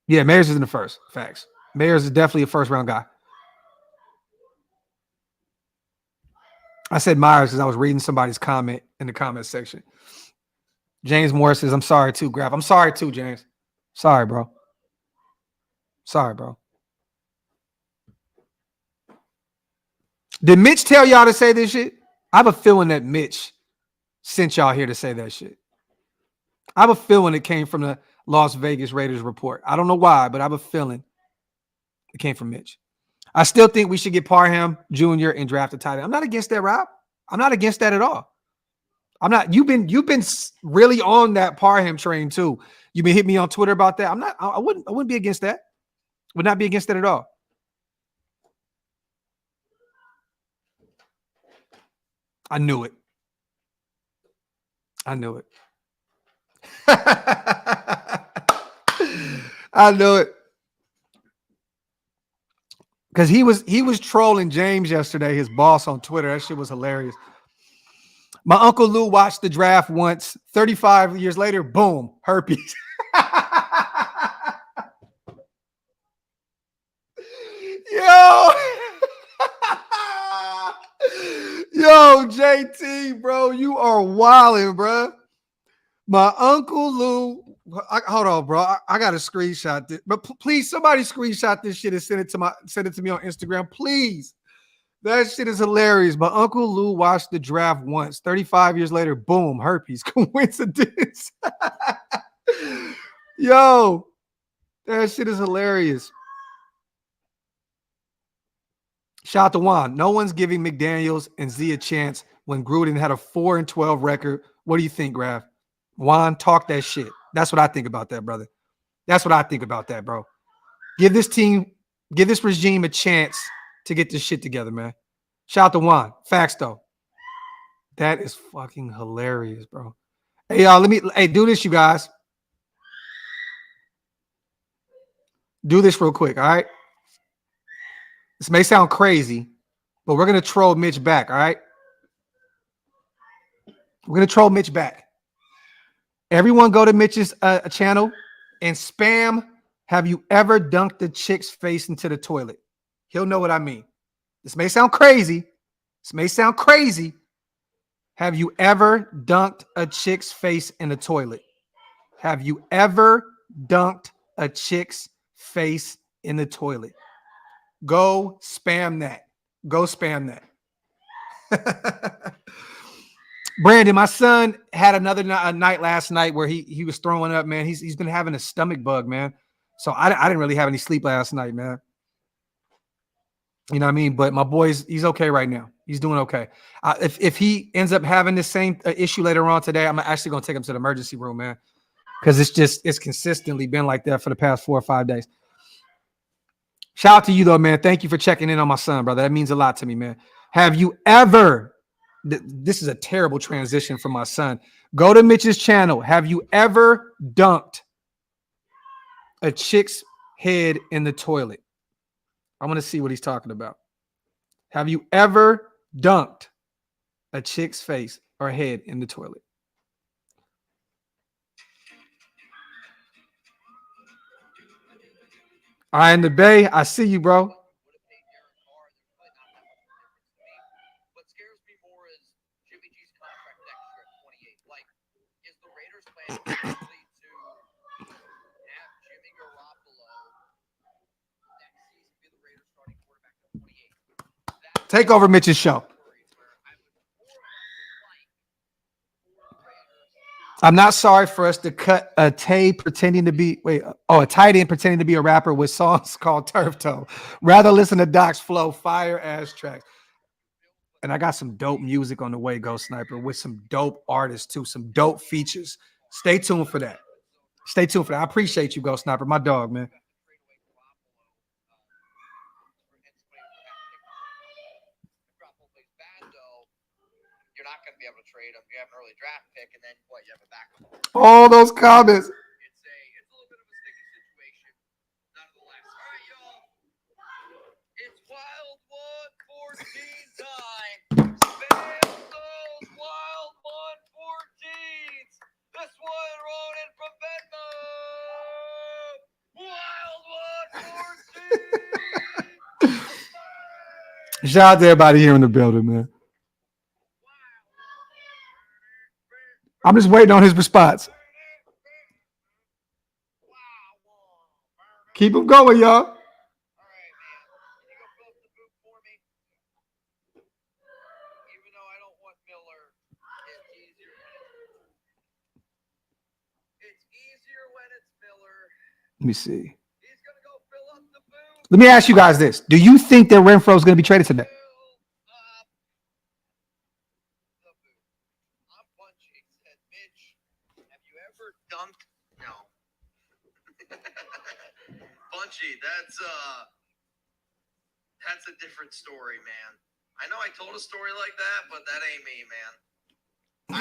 Yeah, Mayers is in the first. Facts. Mayers is definitely a first-round guy. I said Myers because I was reading somebody's comment in the comment section. James Morris says, I'm sorry too, Graphk. I'm sorry too, James. Sorry, bro. Did Mitch tell y'all to say this shit? I have a feeling that Mitch sent y'all here to say that shit. I have a feeling it came from the Las Vegas Raiders report. I don't know why, but I have a feeling it came from Mitch. I still think we should get Parham Jr. and draft a tight end. I'm not against that, Rob. I'm not against that at all. I'm not. You've been really on that Parham train too. You've been hitting me on Twitter about that. I'm not. I wouldn't be against that. Would not be against that at all. I knew it. I knew it. Because he was trolling James yesterday, his boss on Twitter. That shit was hilarious. My Uncle Lou watched the draft once. 35 years later, boom, herpes. Yo, JT, bro, you are wilding, bro. My Uncle Lou, hold on, bro. I got to screenshot this, but please, somebody screenshot this shit and send it to me on Instagram, please. That shit is hilarious. My Uncle Lou watched the draft once. 35 years later, boom, herpes. Coincidence. Yo, that shit is hilarious. Shout out to Juan. No one's giving McDaniels and Z a chance when Gruden had a 4-12 record. What do you think, Graphk? Juan, talk that shit. That's what I think about that, brother. That's what I think about that, bro. Give this regime a chance to get this shit together, man. Shout out to Juan. Facts, though. That is fucking hilarious, bro. Hey, y'all, do this, you guys. Do this real quick, all right? This may sound crazy, but we're going to troll Mitch back, all right? We're going to troll Mitch back. Everyone go to Mitch's channel and spam, have you ever dunked a chick's face into the toilet? He'll know what I mean. This may sound crazy. Have you ever dunked a chick's face in the toilet? Have you ever dunked a chick's face in the toilet? Go spam that. Brandon, my son had another night last night where he was throwing up, man. He's been having a stomach bug, man. So I didn't really have any sleep last night, man. You know what I mean? But my boy's, he's okay right now. He's doing okay. If he ends up having the same issue later on today, I'm actually going to take him to the emergency room, man. Because it's consistently been like that for the past 4 or 5 days. Shout out to you, though, man. Thank you for checking in on my son, brother. That means a lot to me, man. Have you ever, this is a terrible transition for my son. Go to Mitch's channel. Have you ever dunked a chick's head in the toilet? I want to see what he's talking about. Have you ever dunked a chick's face or head in the toilet? All right, in the Bay, I see you, bro. What scares me more is Jimmy G's contract next year at 28. Like, is the Raiders' plan actually to have Jimmy Garoppolo next season be the Raiders' starting quarterback at 28? Take over Mitch's show. I'm not sorry for us to cut a tight end pretending to be a rapper with songs called Turf Toe. Rather listen to Doc's flow, fire ass tracks. And I got some dope music on the way, Ghost Sniper, with some dope artists too, some dope features. Stay tuned for that. I appreciate you, Ghost Sniper, my dog, man. You're not going to be able to trade him. You have an early draft pick, and then what? You have a backup. All those comments. It's a little bit of a sticky situation, nonetheless. All right, y'all. It's Wild 114 time. Spam those Wild 114s. This one rolling from Venmo. Wild 114. Shout out to everybody here in the building, man. I'm just waiting on his response. Keep him going, y'all. All right, man. Can you go fill up the boot for me? Even though I don't want Miller, it's easier when it's Miller. Let me see. He's going to go fill up the boot. Let me ask you guys this. Do you think that Renfro is going to be traded today? Dunked? No. Bunchy, that's a different story, man. I know I told a story like that, but that ain't me, man.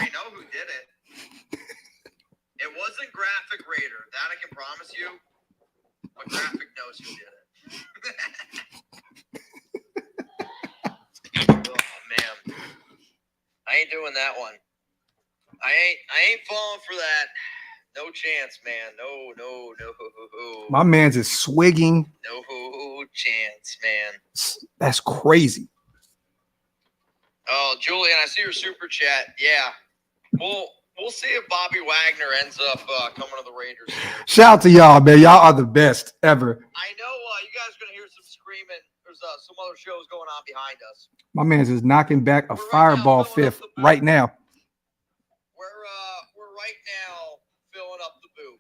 I know who did it. It wasn't Graphk Raider. That I can promise you. But Graphk knows who did it. Oh, man. I ain't doing that one. I ain't falling for that. No chance, man. No. My man's is swigging. No chance, man. That's crazy. Oh, Julian, I see your super chat. Yeah. We'll see if Bobby Wagner ends up coming to the Raiders here. Shout out to y'all, man. Y'all are the best ever. I know you guys are going to hear some screaming. There's was some other shows going on behind us. My man's is knocking back a fireball fifth right now. We're right now filling up the booth.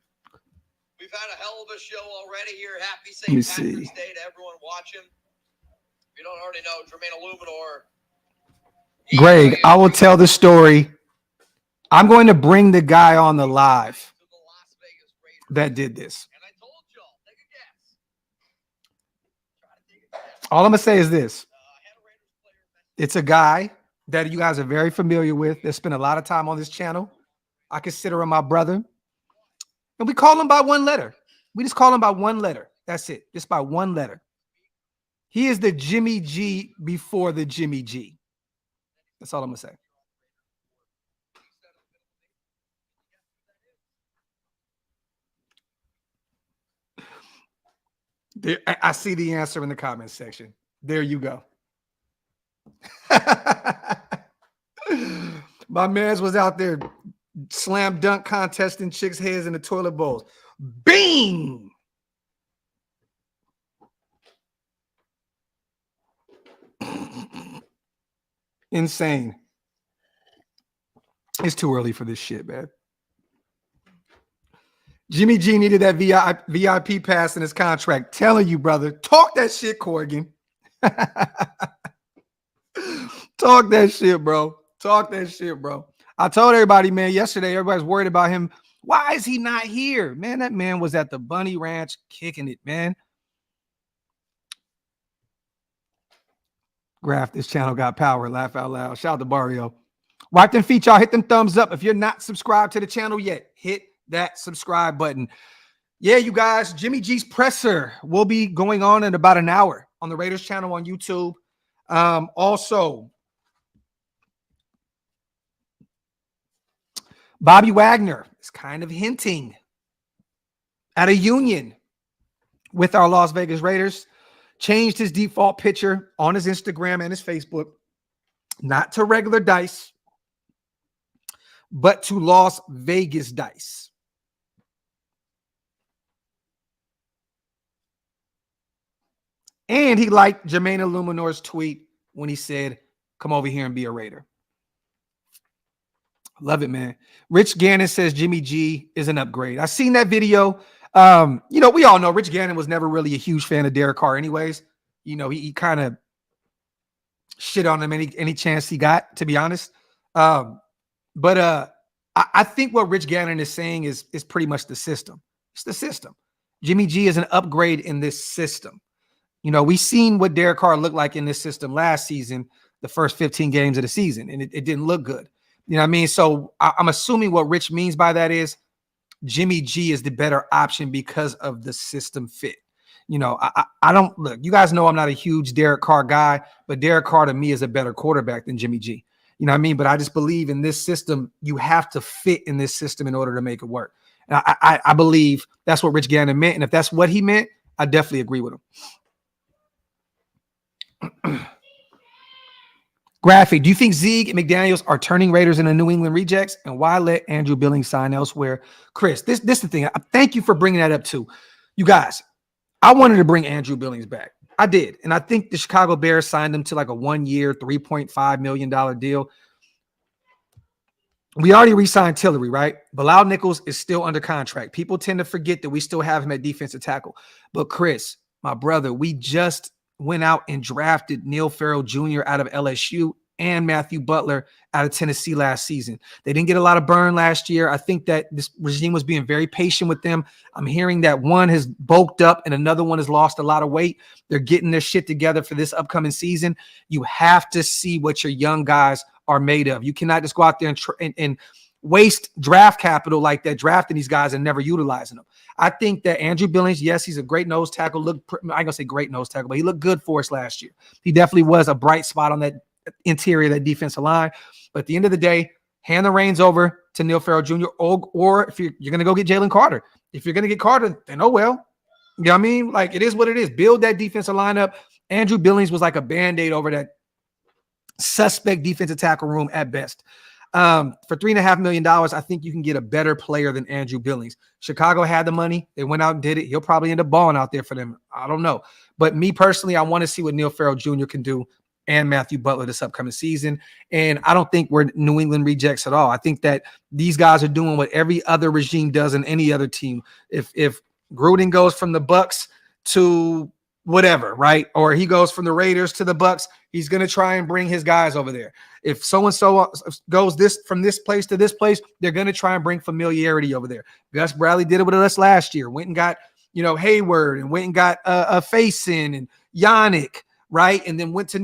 We've had a hell of a show already here. Happy St. Patrick's Day to everyone watching. If you don't already know, Jermaine Illuminor. Greg, I will tell the story. I'm going to bring the guy on the live that did this. And I told y'all, take a guess. All I'm going to say is this. It's a guy that you guys are very familiar with. They spent a lot of time on this channel. I consider him my brother. And we call him by one letter. We just call him by one letter. That's it. Just by one letter. He is the Jimmy G before the Jimmy G. That's all I'm going to say. I see the answer in the comments section. There you go. My man's was out there slam dunk contesting chicks' heads in the toilet bowls. Bing! Insane. It's too early for this shit, man. Jimmy G needed that VIP pass in his contract. Telling you, brother. Talk that shit, Corrigan. Talk that shit, bro. Talk that shit, bro. I told everybody, man, yesterday, everybody's worried about him. Why is he not here? Man, that man was at the Bunny Ranch kicking it, man. Graphk, this channel got power. Laugh out loud. Shout out to Barrio. Wipe them feet, y'all. Hit them thumbs up. If you're not subscribed to the channel yet, hit that subscribe button. Yeah, you guys, Jimmy G's presser will be going on in about an hour on the Raiders channel on YouTube. Also, Bobby Wagner is kind of hinting at a union with our Las Vegas Raiders. Changed his default picture on his Instagram and his Facebook, not to regular dice, but to Las Vegas dice. And he liked Jermaine Illuminor's tweet when he said, come over here and be a Raider. Love it, man. Rich Gannon says Jimmy G is an upgrade. I seen that video. You know, we all know Rich Gannon was never really a huge fan of Derek Carr anyways. You know, he kind of shit on him any chance he got, to be honest. I think what Rich Gannon is saying is pretty much the system. It's the system. Jimmy G is an upgrade in this system. You know, we seen what Derek Carr looked like in this system last season, the first 15 games of the season, and it didn't look good. You know what I mean? So I'm assuming what Rich means by that is Jimmy G is the better option because of the system fit. You know, I don't look, you guys know I'm not a huge Derek Carr guy, but Derek Carr to me is a better quarterback than Jimmy G. You know what I mean? But I just believe in this system, you have to fit in this system in order to make it work. And I believe that's what Rich Gannon meant. And if that's what he meant, I definitely agree with him. Graphk, do you think Zeke and McDaniels are turning Raiders into New England rejects? And why let Andrew Billings sign elsewhere? Chris, this is the thing. Thank you for bringing that up too. You guys, I wanted to bring Andrew Billings back. I did. And I think the Chicago Bears signed him to like a 1-year, $3.5 million deal. We already re-signed Tillery, right? Bilal Nichols is still under contract. People tend to forget that we still have him at defensive tackle. But Chris, my brother, we just went out and drafted Neil Farrell Jr. out of LSU and Matthew Butler out of Tennessee last season. They didn't get a lot of burn last year. I think that this regime was being very patient with them. I'm hearing that one has bulked up and another one has lost a lot of weight. They're getting their shit together for this upcoming season. You have to see what your young guys are made of. You cannot just go out there and waste draft capital like that, drafting these guys and never utilizing them. I think that Andrew Billings, yes, he's a great nose tackle. I ain't gonna say great nose tackle, but he looked good for us last year. He definitely was a bright spot on that interior, that defensive line. But at the end of the day, hand the reins over to Neil Farrell Jr. Or if you're going to go get Jalen Carter. If you're going to get Carter, then oh well. You know what I mean? Like, it is what it is. Build that defensive lineup. Andrew Billings was like a Band-Aid over that suspect defensive tackle room at best. For $3.5 million, I think you can get a better player than Andrew Billings. Chicago had the money. They went out and did it. He'll probably end up balling out there for them. I don't know. But me personally, I want to see what Neil Farrell Jr. can do and Matthew Butler this upcoming season. And I don't think we're New England rejects at all. I think that these guys are doing what every other regime does in any other team. If Gruden goes from the Bucks to whatever, right? Or he goes from the Raiders to the Bucks, he's going to try and bring his guys over there. If so-and-so goes from this place to this place, they're going to try and bring familiarity over there. Gus Bradley did it with us last year. Went and got, Hayward, and went and got a Faison and Yannick, right? And then went to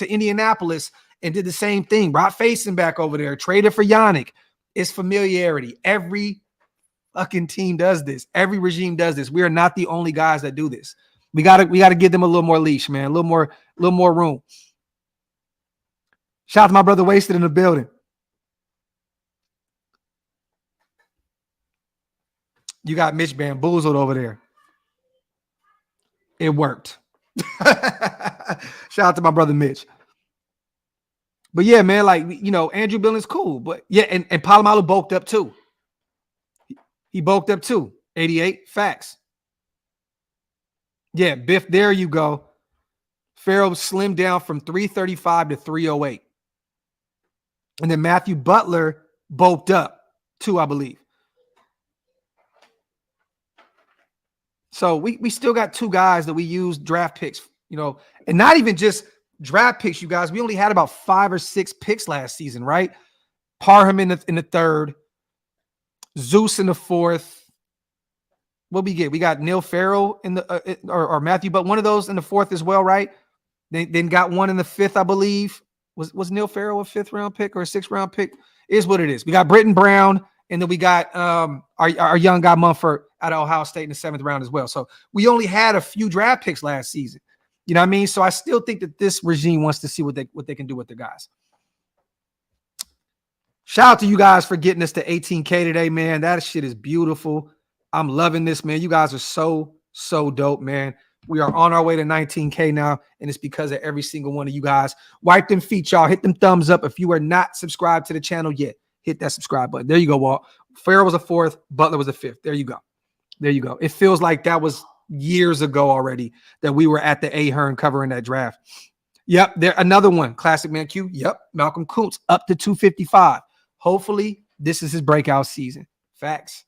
Indianapolis and did the same thing. Brought Faison back over there, traded for Yannick. It's familiarity. Every fucking team does this. Every regime does this. We are not the only guys that do this. We gotta give them a little more leash, man. A little more room. Shout out to my brother Wasted in the building. You got Mitch bamboozled over there. It worked. Shout out to my brother Mitch. But yeah, man, Andrew Billings cool. But yeah, and Palomalu bulked up too. He bulked up too. 88. Facts. Yeah, Biff, there you go. Farrell slimmed down from 335 to 308. And then Matthew Butler bulked up too, I believe. So we still got two guys that we use draft picks, and not even just draft picks, you guys. We only had about 5 or 6 picks last season, right? Parham in the third. Zeus in the fourth. What we get? We got Neil Farrell in the or Matthew, but one of those in the fourth as well, right? Then got one in the fifth, I believe. Was Neil Farrell a 5th round pick or a 6th round pick? Is what it is. We got Britton Brown, and then we got our young guy Mumford out of Ohio State in the 7th round as well. So we only had a few draft picks last season. You know what I mean? So I still think that this regime wants to see what they can do with their guys. Shout out to you guys for getting us to 18K today, man. That shit is beautiful. I'm loving this, man. You guys are so dope, man. We are on our way to 19K now, and it's because of every single one of you guys. Wipe them feet, y'all. Hit them thumbs up. If you are not subscribed to the channel yet, hit that subscribe button. There you go, Walt. Farrell was a 4th. Butler was a 5th. There you go. There you go. It feels like that was years ago already that we were at the Ahern covering that draft. Yep, there another one. Classic Man Q. Yep, Malcolm Kuntz up to 255. Hopefully, this is his breakout season. Facts.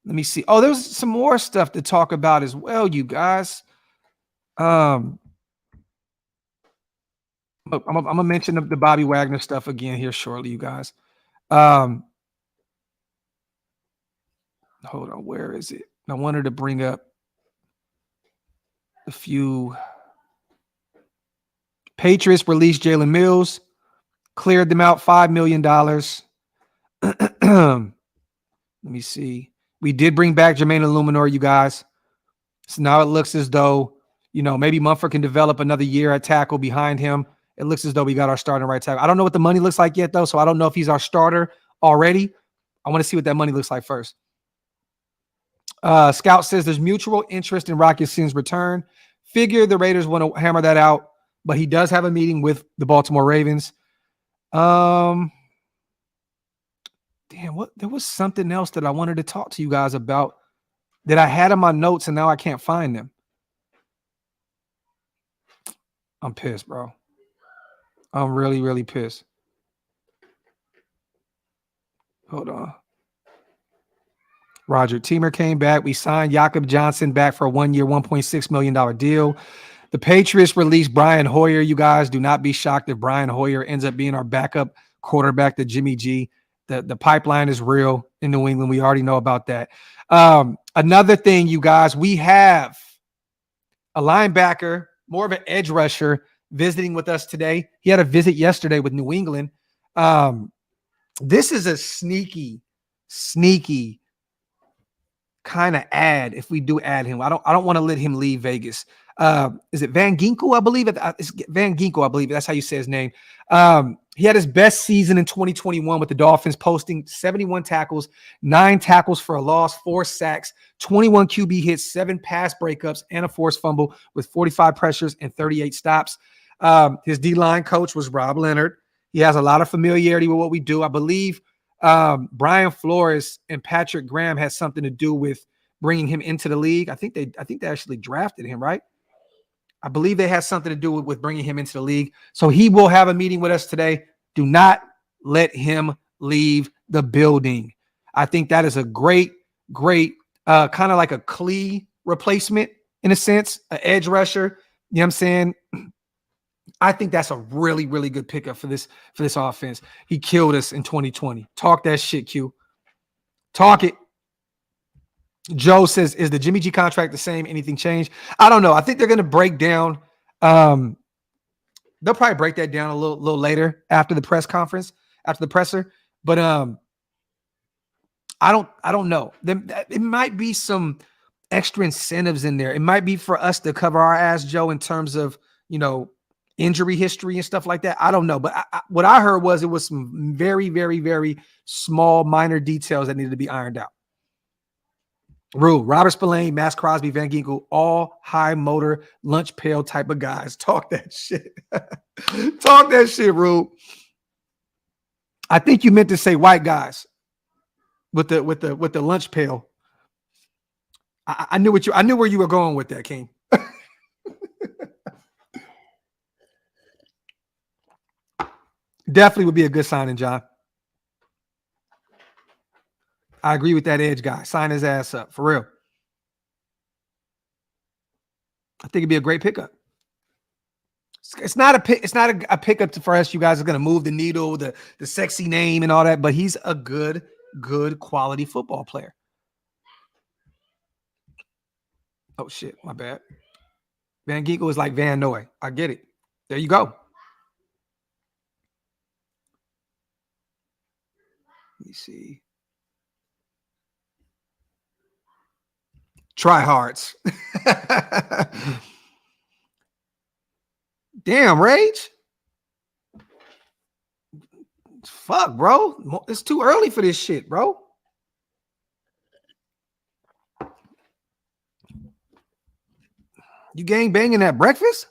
Let me see. Oh, there's some more stuff to talk about as well, you guys. I'm gonna mention the Bobby Wagner stuff again here shortly, you guys. Hold on, where is it? I wanted to bring up a few. Patriots released Jalen Mills, cleared them out $5 million. Let me see. We did bring back Jermaine Illuminor, you guys. So now it looks as though, maybe Mumford can develop another year at tackle behind him. It looks as though we got our starting right tackle. I don't know what the money looks like yet, though, so I don't know if he's our starter already. I want to see what that money looks like first. Scout says there's mutual interest in Rocky Sin's return. Figure the Raiders want to hammer that out, but he does have a meeting with the Baltimore Ravens. There was something else that I wanted to talk to you guys about that I had in my notes and now I can't find them. I'm pissed, bro. I'm really, really pissed. Hold on. Roger Teamer came back. We signed Jakob Johnson back for a 1-year, $1.6 million deal. The Patriots released Brian Hoyer. You guys do not be shocked if Brian Hoyer ends up being our backup quarterback to Jimmy G. The pipeline is real in New England. We already know about that. Another thing, you guys, we have a linebacker, more of an edge rusher, visiting with us today. He had a visit yesterday with New England. This is a sneaky kind of ad if we do add him. I don't want to let him leave Vegas. Is it Van Ginkel? I believe it's Van Ginkel. I believe that's how you say his name. He had his best season in 2021 with the Dolphins, posting 71 tackles, 9 tackles for a loss, 4 sacks, 21 QB hits, 7 pass breakups, and a forced fumble with 45 pressures and 38 stops. His D-line coach was Rob Leonard. He has a lot of familiarity with what we do. I believe Brian Flores and Patrick Graham had something to do with bringing him into the league. I think they actually drafted him, right? I believe they had something to do with bringing him into the league. So he will have a meeting with us today. Do not let him leave the building. I think that is a great kind of like a Klee replacement in a sense, an edge rusher. You know what I'm saying? I think that's a really, really good pickup for this offense. He killed us in 2020. Talk that shit, Q. Talk it. Joe says, is the Jimmy G contract the same? Anything changed? I don't know. I think they're going to break down. They'll probably break that down a little later after the press conference, after the presser. But I don't know. It might be some extra incentives in there. It might be for us to cover our ass, Joe, in terms of, injury history and stuff like that. I don't know. But what I heard was it was some very, very, very small, minor details that needed to be ironed out. Rule, Robert Spillane, Max Crosby, Van Ginkel, all high motor lunch pail type of guys. Talk that shit. Talk that shit, Rule. I think you meant to say white guys with the lunch pail. I knew where you were going with that, King. Definitely would be a good signing, John. I agree with that edge guy. Sign his ass up for real. I think it'd be a great pickup. It's not a pickup for us. You guys are going to move the needle, the sexy name and all that, but he's a good quality football player. Oh shit, my bad. Van Ginkel is like Van Noy. I get it. There you go. Let me see. Tryhards. Damn, Rage. Fuck, bro. It's too early for this shit, bro. You gang banging at breakfast?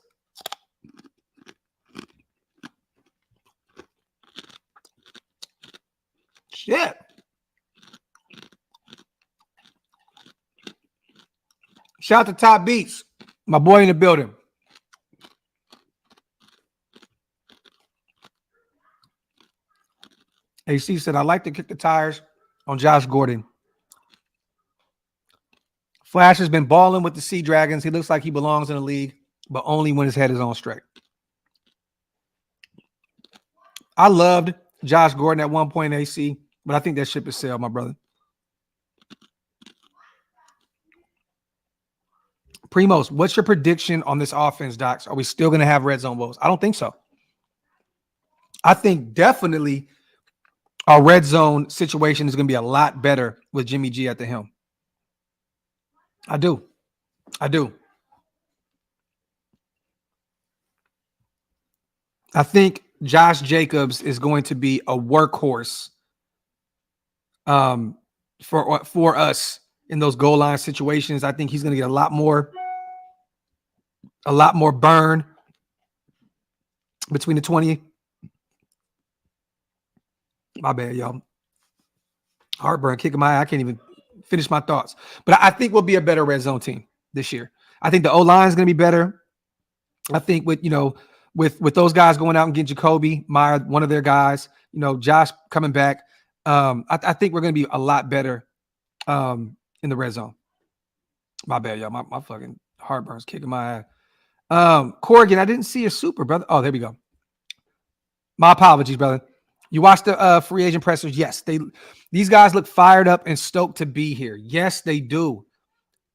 Shit. Shout out to Top Beats, my boy in the building. AC said, I like to kick the tires on Josh Gordon. Flash has been balling with the Sea Dragons. He looks like he belongs in the league, but only when his head is on straight. I loved Josh Gordon at one point, AC, but I think that ship is sailed, my brother. Primos, what's your prediction on this offense, Docs? Are we still going to have red zone woes? I don't think so. I think definitely our red zone situation is going to be a lot better with Jimmy G at the helm. I do. I think Josh Jacobs is going to be a workhorse for us in those goal line situations. I think he's going to get a lot more burn between the 20. My bad, y'all. Heartburn kicking my eye. I can't even finish my thoughts. But I think we'll be a better red zone team this year. I think the O-line is going to be better. I think with those guys going out and getting Jacoby Meyer, one of their guys, Josh coming back, I think we're going to be a lot better in the red zone. My bad, y'all. My fucking heartburn's kicking my eye. Corrigan, I didn't see a super, brother. Oh, there we go. My apologies, brother. You watched the free agent pressers? Yes, these guys look fired up and stoked to be here. Yes, they do.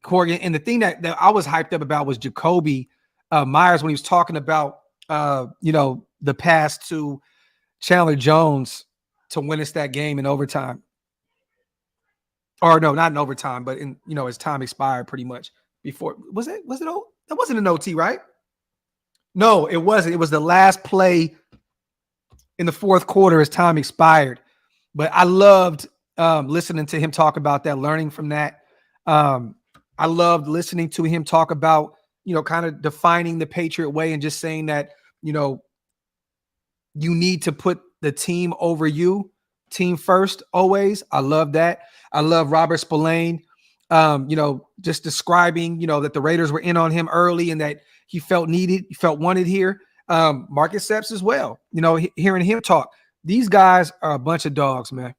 Corrigan, and the thing that I was hyped up about was Jacoby Myers when he was talking about the pass to Chandler Jones to win us that game in overtime. Or no, not in overtime, but in his time expired pretty much before. Was it? That wasn't an OT, right? No, it wasn't. It was the last play in the fourth quarter as time expired. But I loved listening to him talk about that, learning from that. I loved listening to him talk about, kind of defining the Patriot way and just saying that, you need to put the team over you, team first, always. I love that. I love Robert Spillane, just describing, that the Raiders were in on him early and that he felt needed, he felt wanted here. Marcus Epps as well, hearing him talk. These guys are a bunch of dogs, man.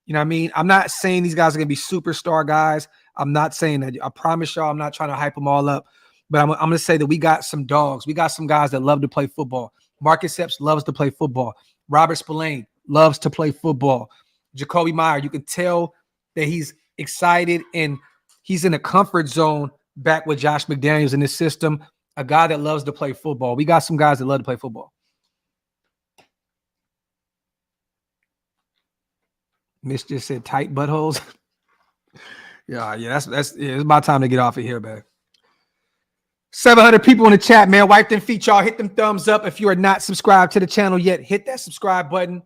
You know what I mean? I'm not saying these guys are going to be superstar guys. I'm not saying that. I promise y'all I'm not trying to hype them all up. But I'm going to say that we got some dogs. We got some guys that love to play football. Marcus Epps loves to play football. Robert Spillane loves to play football. Jacoby Meyer, you can tell that he's excited and he's in a comfort zone back with Josh McDaniels in this system, a guy that loves to play football. We got some guys that love to play football. Mitch just said tight buttholes. yeah, it's about time to get off of here, man. 700 people in the chat, man. Wipe them feet, y'all. Hit them thumbs up. If you are not subscribed to the channel yet, hit that subscribe button.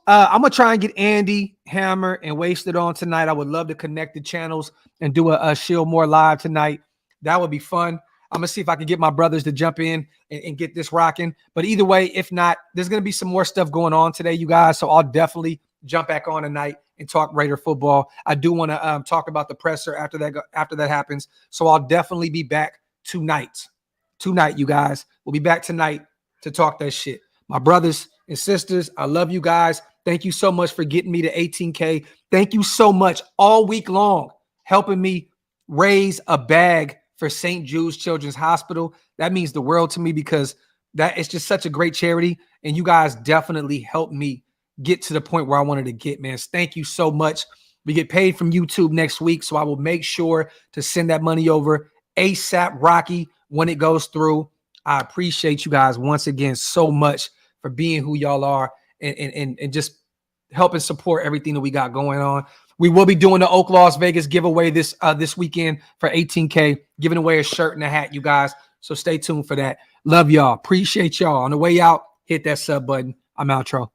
I'm going to try and get Andy, Hammer, and Wasted on tonight. I would love to connect the channels and do a Shield More live tonight. That would be fun. I'm going to see if I can get my brothers to jump in and get this rocking. But either way, if not, there's going to be some more stuff going on today, you guys. So I'll definitely jump back on tonight and talk Raider football. I do want to talk about the presser after that happens. So I'll definitely be back tonight, you guys. We'll be back tonight to talk that shit. My brothers and sisters, I love you guys. Thank you so much for getting me to 18K. Thank you so much all week long helping me raise a bag for St. Jude's Children's Hospital. That means the world to me because that is just such a great charity. And you guys definitely helped me get to the point where I wanted to get, man. Thank you so much. We get paid from YouTube next week, so I will make sure to send that money over ASAP Rocky when it goes through. I appreciate you guys once again so much for being who y'all are and just helping support everything that we got going on. We will be doing the OakLosVegas giveaway this weekend for 18K, giving away a shirt and a hat, you guys. So stay tuned for that. Love y'all. Appreciate y'all. On the way out, hit that sub button. I'm outro.